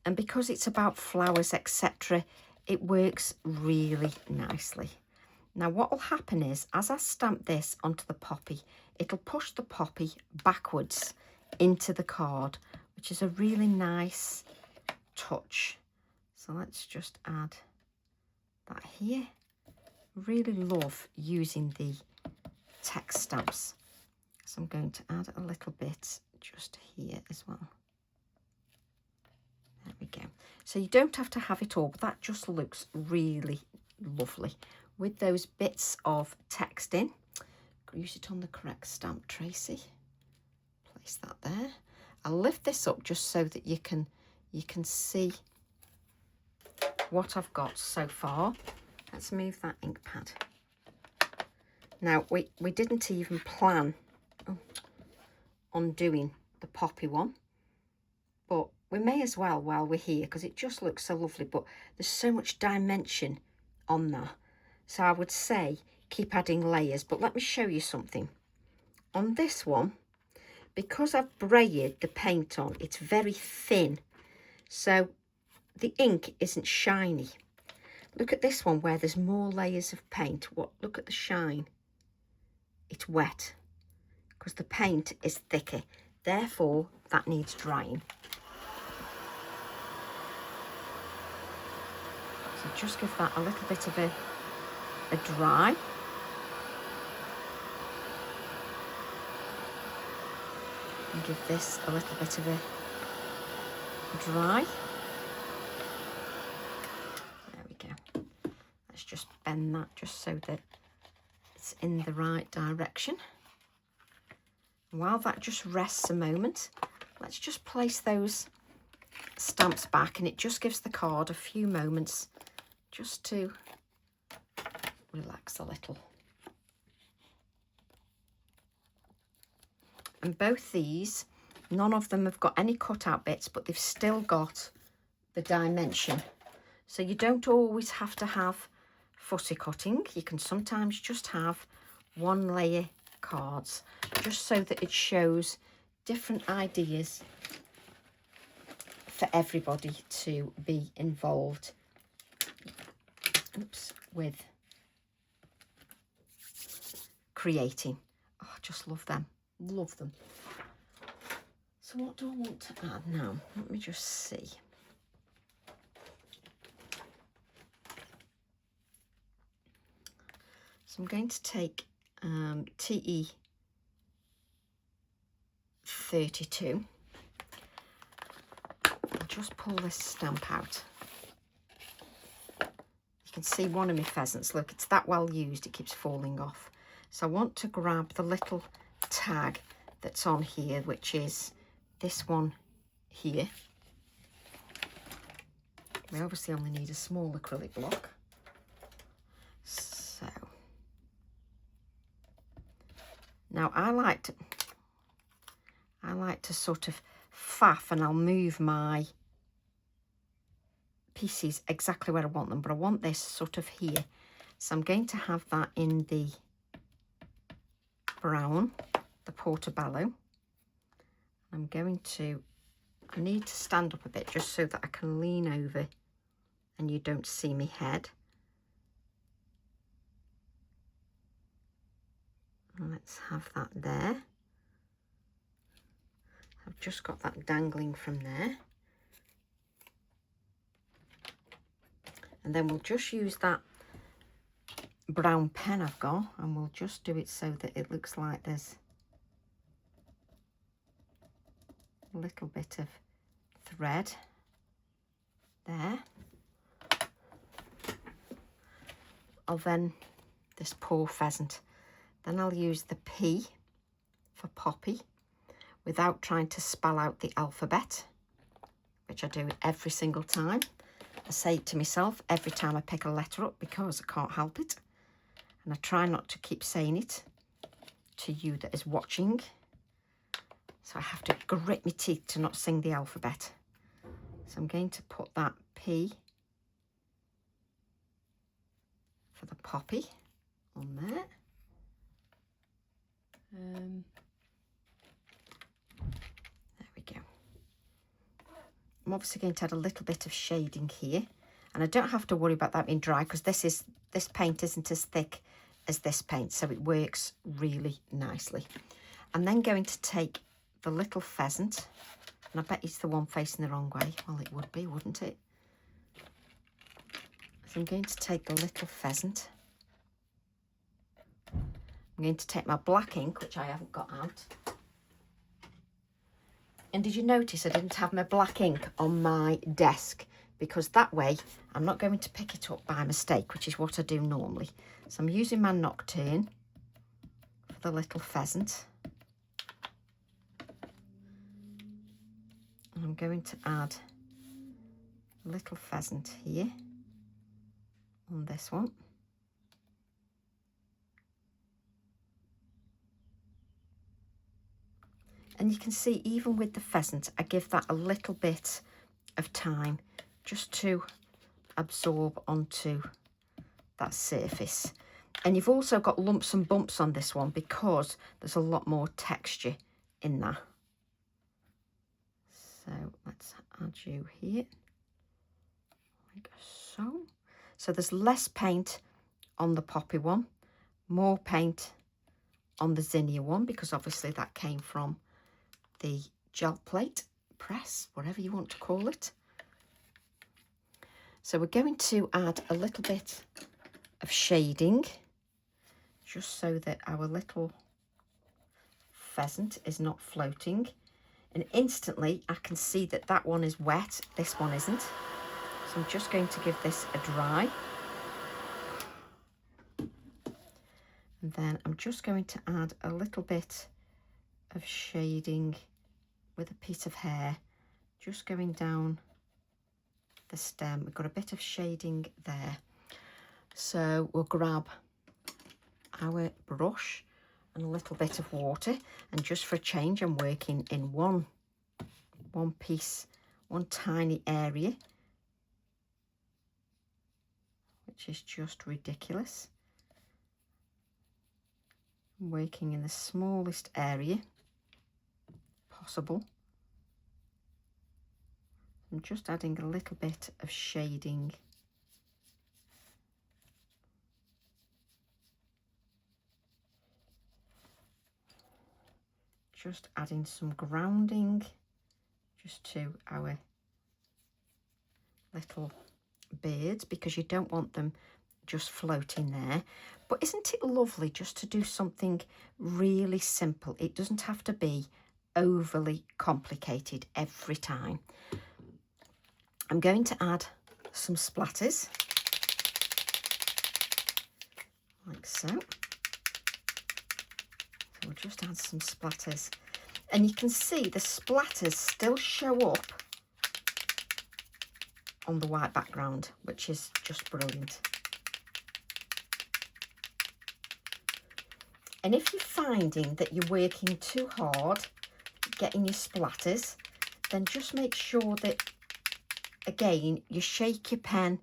And because it's about flowers, etc., it works really nicely. Now what will happen is, as I stamp this onto the poppy, it'll push the poppy backwards into the card, which is a really nice touch. So let's just add that here. Really love using the text stamps. So I'm going to add a little bit just here as well. There we go. So you don't have to have it all, but that just looks really lovely with those bits of text in. Use it on the correct stamp, Tracy. Place that there. I'll lift this up just so that you can see what I've got so far. Let's move that ink pad. Now we didn't even plan on doing the poppy one, but we may as well while we're here, because it just looks so lovely. But there's so much dimension on that, so I would say keep adding layers. But let me show you something. On this one, because I've braided the paint on, it's very thin, so the ink isn't shiny. Look at this one where there's more layers of paint. Look at the shine. It's wet because the paint is thicker. Therefore, that needs drying. So just give that a little bit of a dry. And give this a little bit of a dry. Just bend that just so that it's in the right direction. While that just rests a moment, let's just place those stamps back, and it just gives the card a few moments just to relax a little. And both these, none of them have got any cut out bits, but they've still got the dimension. So you don't always have to have fussy cutting. You can sometimes just have one layer cards, just so that it shows different ideas for everybody to be involved with creating. Oh, I just love them. Love them. So what do I want to add now? Let me just see. So I'm going to take TE 32. I'll just pull this stamp out. You can see one of my pheasants. Look, it's that well used, it keeps falling off. So I want to grab the little tag that's on here, which is this one here. We obviously only need a small acrylic block. So now I like to sort of faff, and I'll move my pieces exactly where I want them, but I want this sort of here. So I'm going to have that in the brown, the portobello. I'm going to, I need to stand up a bit just so that I can lean over and you don't see me head. And let's have that there. I've just got that dangling from there. And then we'll just use that brown pen I've got, and we'll just do it so that it looks like there's a little bit of thread there. I'll then, this poor pheasant, then I'll use the P for Poppy without trying to spell out the alphabet, which I do every single time. I say it to myself every time I pick a letter up because I can't help it. And I try not to keep saying it to you that is watching. So I have to grit my teeth to not sing the alphabet. So I'm going to put that P for the poppy on there. There we go. I'm obviously going to add a little bit of shading here, and I don't have to worry about that being dry because this paint isn't as thick as this paint, so it works really nicely. I'm then going to take the little pheasant, and I bet it's the one facing the wrong way. Well, it would be, wouldn't it? So I'm going to take the little pheasant. I'm going to take my black ink, which I haven't got out. And did you notice I didn't have my black ink on my desk? Because that way I'm not going to pick it up by mistake, which is what I do normally. So I'm using my Nocturne for the little pheasant. And I'm going to add a little pheasant here on this one. And you can see even with the pheasant, I give that a little bit of time just to absorb onto that surface. And you've also got lumps and bumps on this one because there's a lot more texture in that. So let's add you here, like so. So there's less paint on the poppy one, more paint on the zinnia one, because obviously that came from the gel plate press, whatever you want to call it. So we're going to add a little bit of shading, just so that our little pheasant is not floating. And instantly I can see that that one is wet, this one isn't. So I'm just going to give this a dry. And then I'm just going to add a little bit of shading with a piece of hair, just going down the stem. We've got a bit of shading there. So we'll grab our brush and a little bit of water, and just for a change I'm working in one piece, one tiny area, which is just ridiculous. I'm working in the smallest area possible. I'm just adding a little bit of shading just adding some grounding just to our little birds, because you don't want them just floating there. But isn't it lovely just to do something really simple? It doesn't have to be overly complicated every time. I'm going to add some splatters, like so. So we'll just add some splatters. And you can see the splatters still show up on the white background, which is just brilliant. And if you're finding that you're working too hard getting your splatters, then just make sure that, again, you shake your pen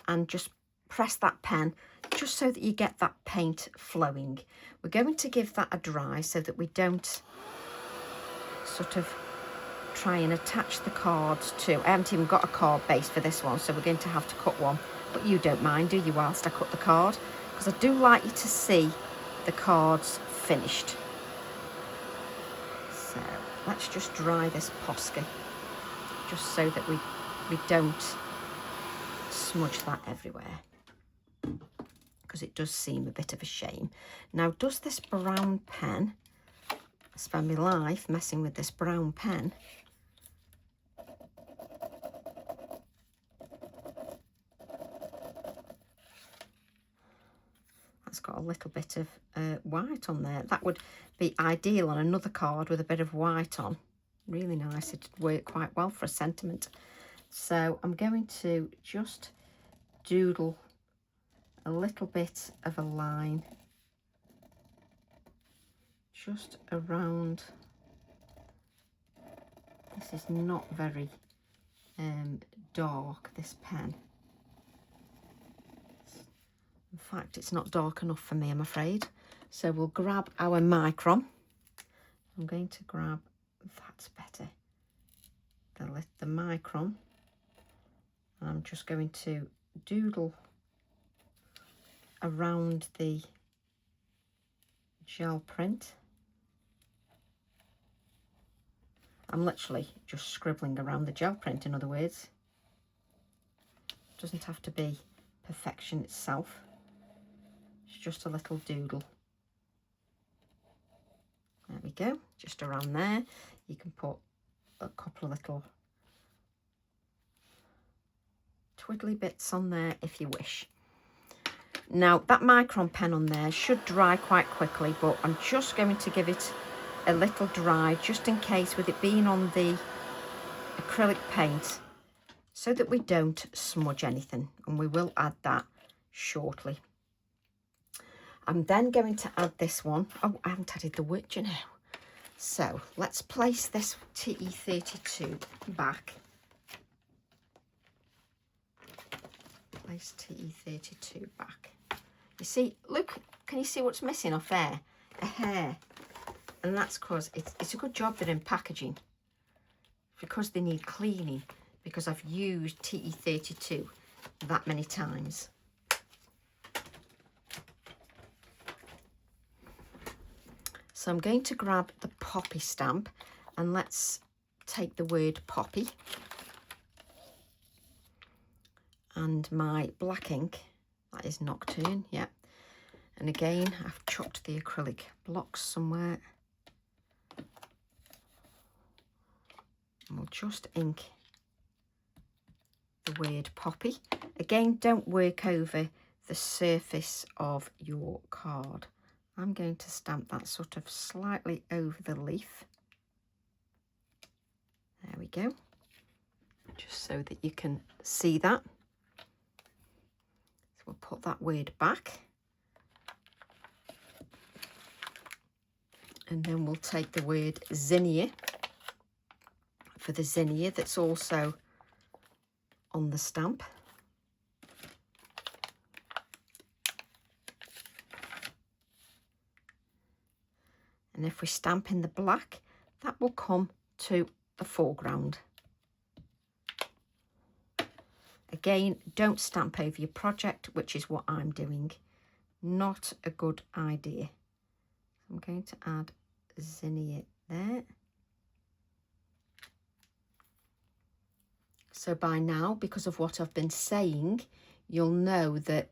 and just press that pen just so that you get that paint flowing. We're going to give that a dry so that we don't sort of try and attach the cards to. I haven't even got a card base for this one, so we're going to have to cut one. But you don't mind, do you, whilst I cut the card? Because I do like you to see the cards finished. So let's just dry this Posca, just so that we don't smudge that everywhere, because it does seem a bit of a shame. Now, does this brown pen, I spend my life messing with this brown pen. That's got a little bit of white on there. That would be ideal on another card with a bit of white on. Really nice. It'd work quite well for a sentiment. So I'm going to just doodle a little bit of a line just around. This is not very dark, this pen. In fact, it's not dark enough for me, I'm afraid. So we'll grab our micron. I'm going to grab, that's better, the micron. And I'm just going to doodle around the gel print. I'm literally just scribbling around the gel print, in other words. It doesn't have to be perfection itself. It's just a little doodle. There we go, just around there. You can put a couple of little twiddly bits on there if you wish. Now, that micron pen on there should dry quite quickly, but I'm just going to give it a little dry, just in case, with it being on the acrylic paint, so that we don't smudge anything, and we will add that shortly. I'm then going to add this one. Oh, I haven't added the wood, you know. So let's place this TE32 back. Place TE32 back. You see, look, can you see what's missing off there? A hair. And that's because it's a good job they're in packaging, because they need cleaning, because I've used TE32 that many times. So I'm going to grab the poppy stamp, and let's take the word poppy. And my black ink, that is Nocturne, yeah. And again, I've chopped the acrylic blocks somewhere. And we'll just ink the word poppy. Again, don't work over the surface of your card. I'm going to stamp that sort of slightly over the leaf. There we go. Just so that you can see that. So we'll put that word back. And then we'll take the word zinnia for the zinnia that's also on the stamp. And if we stamp in the black, that will come to the foreground. Again, don't stamp over your project, which is what I'm doing. Not a good idea. I'm going to add zinnia there. So by now, because of what I've been saying, you'll know that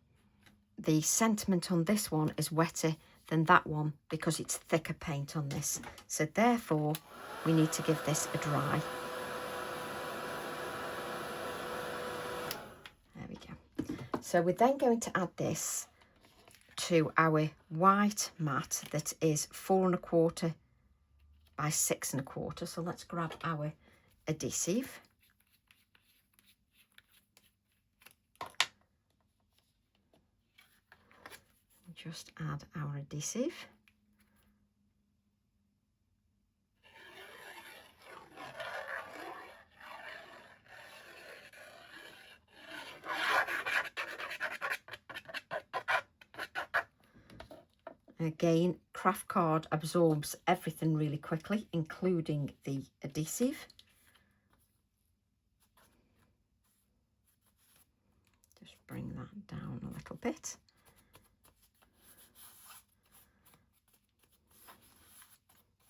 the sentiment on this one is wetter than that one because it's thicker paint on this. So therefore, we need to give this a dry. There we go. So we're then going to add this to our white mat that is 4 1/4 by 6 1/4. So let's grab our adhesive. Just add our adhesive. Again, craft card absorbs everything really quickly, including the adhesive. Just bring that down a little bit.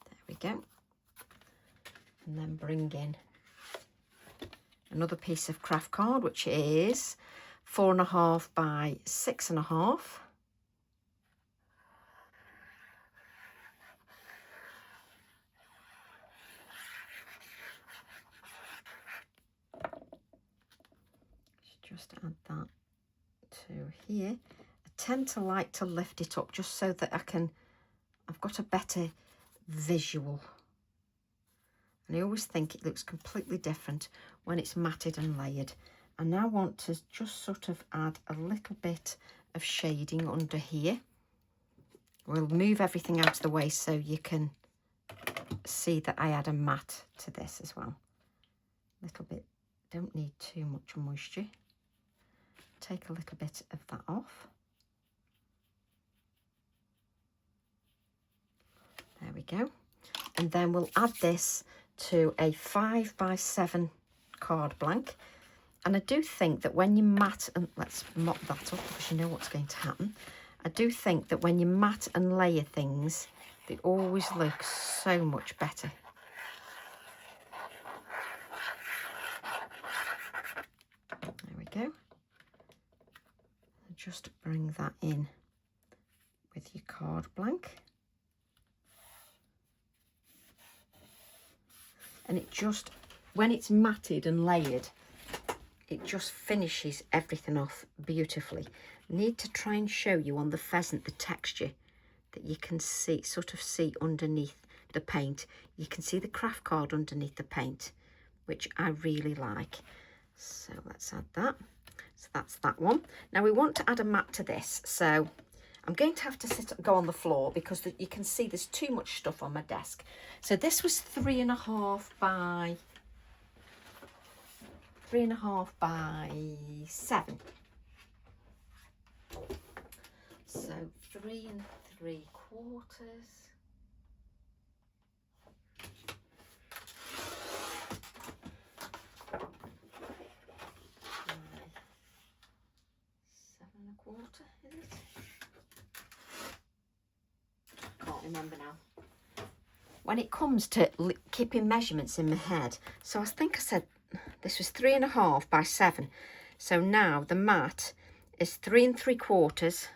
There we go. And then bring in another piece of craft card, which is 4 1/2 by 6 1/2. Just add that to here. I tend to like to lift it up just so that I've got a better visual. And I always think it looks completely different when it's matted and layered. I now want to just sort of add a little bit of shading under here. We'll move everything out of the way so you can see that I add a matte to this as well. A little bit, don't need too much moisture. Take a little bit of that off. There we go. And then we'll add this to a 5 by 7 card blank. And I do think that when you mat, and let's mop that up because you know what's going to happen. I do think that when you mat and layer things, they always look so much better. There we go. Just bring that in with your card blank. And it just, when it's matted and layered, it just finishes everything off beautifully. I need to try and show you on the pheasant the texture that you can see, sort of see underneath the paint. You can see the craft card underneath the paint, which I really like. So let's add that. So that's that one. Now we want to add a mat to this. So I'm going to have to go on the floor because you can see there's too much stuff on my desk. So this was 3 1/2 by 3 1/2 by 7. So 3 3/4. 7 1/4, is it? Can't remember now. When it comes to keeping measurements in my head, so I think I said this was 3 1/2 by 7. So now the mat is 3 3/4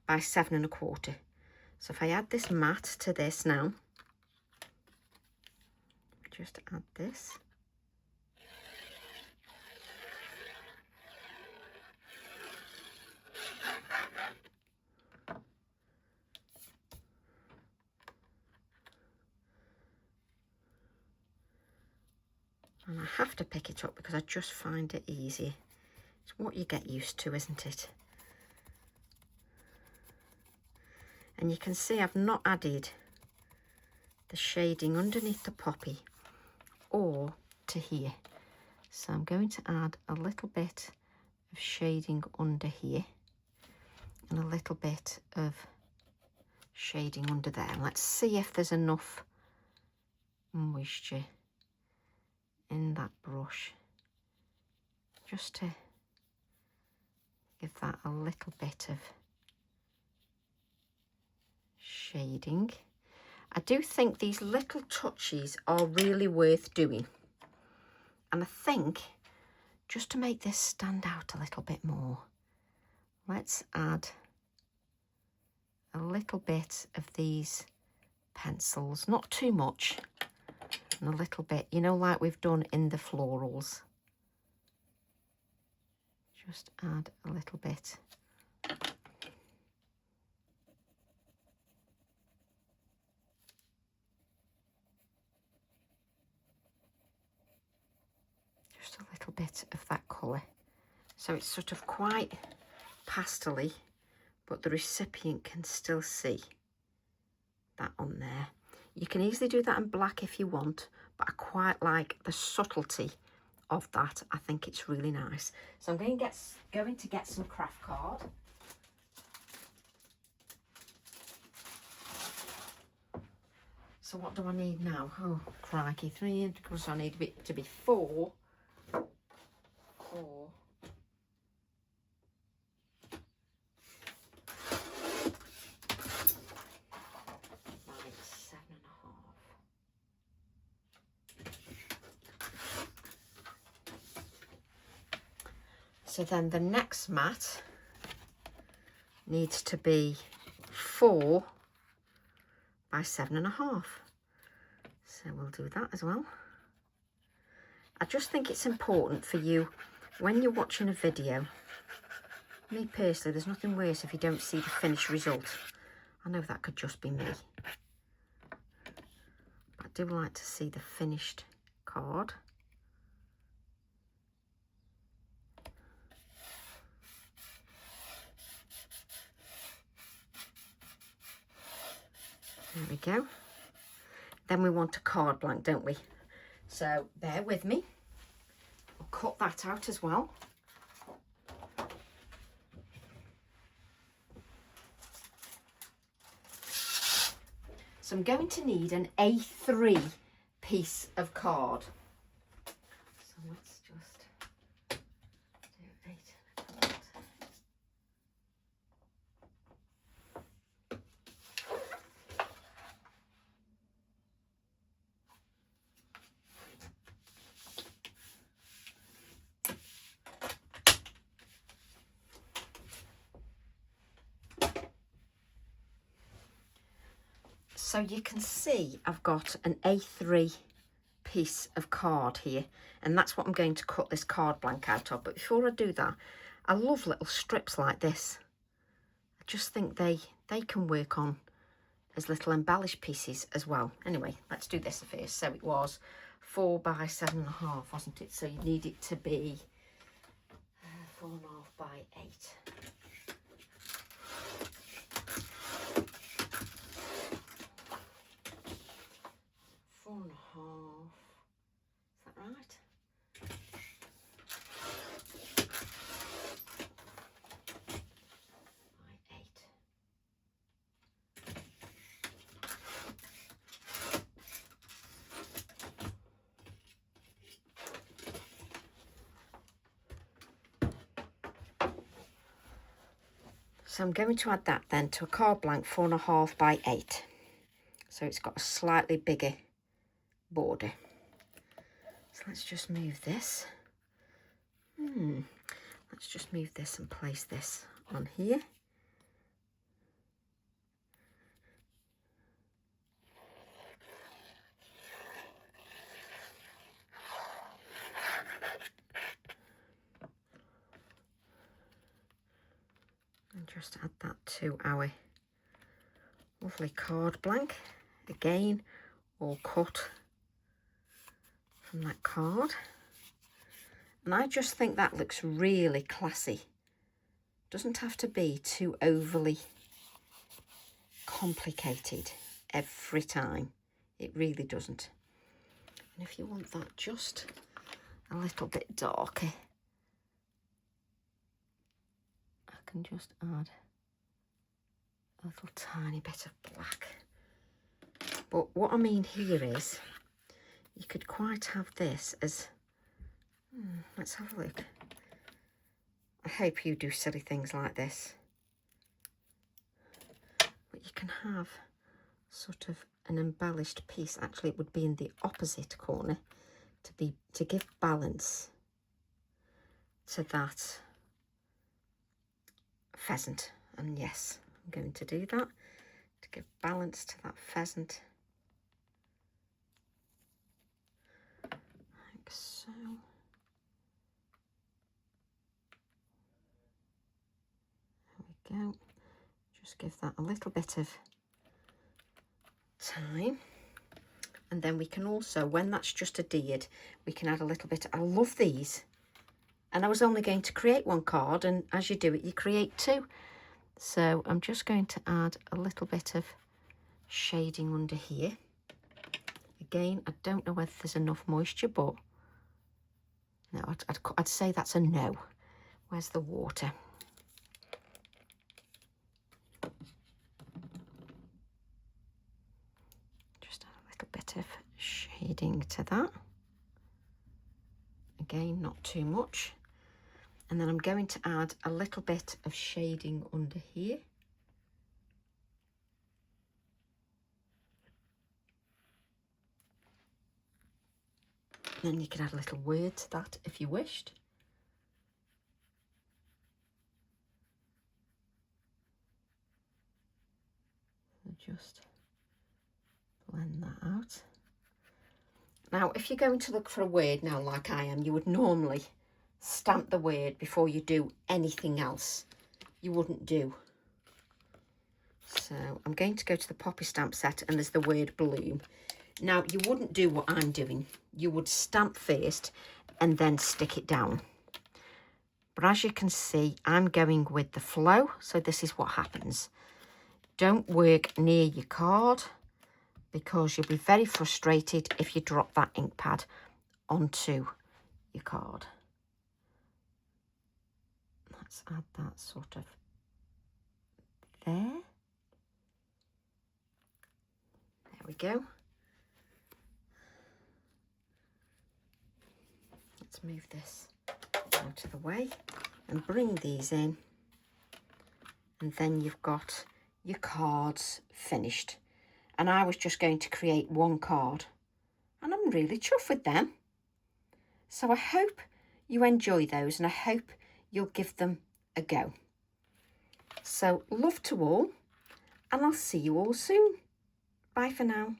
by 7 1/4. So if I add this mat to this now, just add this. And I have to pick it up because I just find it easy. It's what you get used to, isn't it? And you can see I've not added the shading underneath the poppy or to here. So I'm going to add a little bit of shading under here and a little bit of shading under there. And let's see if there's enough moisture in that brush just to give that a little bit of shading. I do think these little touches are really worth doing. And I think just to make this stand out a little bit more, let's add a little bit of these pencils, not too much, and a little bit, you know, like we've done in the florals. Just add a little bit. Just a little bit of that colour. So it's sort of quite pastel-y, but the recipient can still see that on there. You can easily do that in black if you want, but I quite like the subtlety of that. I think it's really nice. So I'm going to get some craft card. So what do I need now? Oh, crikey, 3, because I need it to be 4. 4. 7.5. So then the next mat needs to be 4 by 7.5. So we'll do that as well. I just think it's important for you when you're watching a video. Me personally, there's nothing worse if you don't see the finished result. I know that could just be me. But I do like to see the finished card. There we go. Then we want a card blank, don't we? So bear with me. I'll cut that out as well. So I'm going to need an A3 piece of card. So let's just do 8 and a quarter. So you can see I've got an A3 piece of card here, and that's what I'm going to cut this card blank out of. But before I do that, I love little strips like this. I just think they can work on as little embellished pieces as well. Anyway, let's do this first. So it was 4 by 7.5, wasn't it? So you need it to be 4.5 by 8. 4.5. Is that right? By 8. So I'm going to add that then to a card blank 4.5 by 8. So it's got a slightly bigger border. So let's just move this. Let's just move this and place this on here. And just add that to our lovely card blank. Again, all cut from that card. And I just think that looks really classy. Doesn't have to be too overly complicated every time. It really doesn't. And if you want that just a little bit darker, I can just add a little tiny bit of black. But what I mean here is, you could quite have this as, let's have a look. I hope you do silly things like this. But you can have sort of an embellished piece. Actually, it would be in the opposite corner to give balance to that pheasant. And yes, I'm going to do that to give balance to that pheasant, like so. There we go. Just give that a little bit of time. And then we can also, when that's just adhered, we can add a little bit. I love these. And I was only going to create one card, and as you do it, you create two. So I'm just going to add a little bit of shading under here. Again, I don't know whether there's enough moisture, but no, I'd say that's a no. Where's the water? Just add a little bit of shading to that. Again, not too much. And then I'm going to add a little bit of shading under here. And then you can add a little word to that if you wished. So just blend that out. Now, if you're going to look for a word now like I am, you would normally stamp the word before you do anything else. You wouldn't do. So I'm going to go to the poppy stamp set, and there's the word bloom. Now, you wouldn't do what I'm doing. You would stamp first and then stick it down. But as you can see, I'm going with the flow. So this is what happens. Don't work near your card, because you'll be very frustrated if you drop that ink pad onto your card. Let's add that sort of there. There we go. Let's move this out of the way and bring these in. And then you've got your cards finished. And I was just going to create one card, and I'm really chuffed with them. So I hope you enjoy those, and I hope you'll give them a go. So love to all, and I'll see you all soon. Bye for now.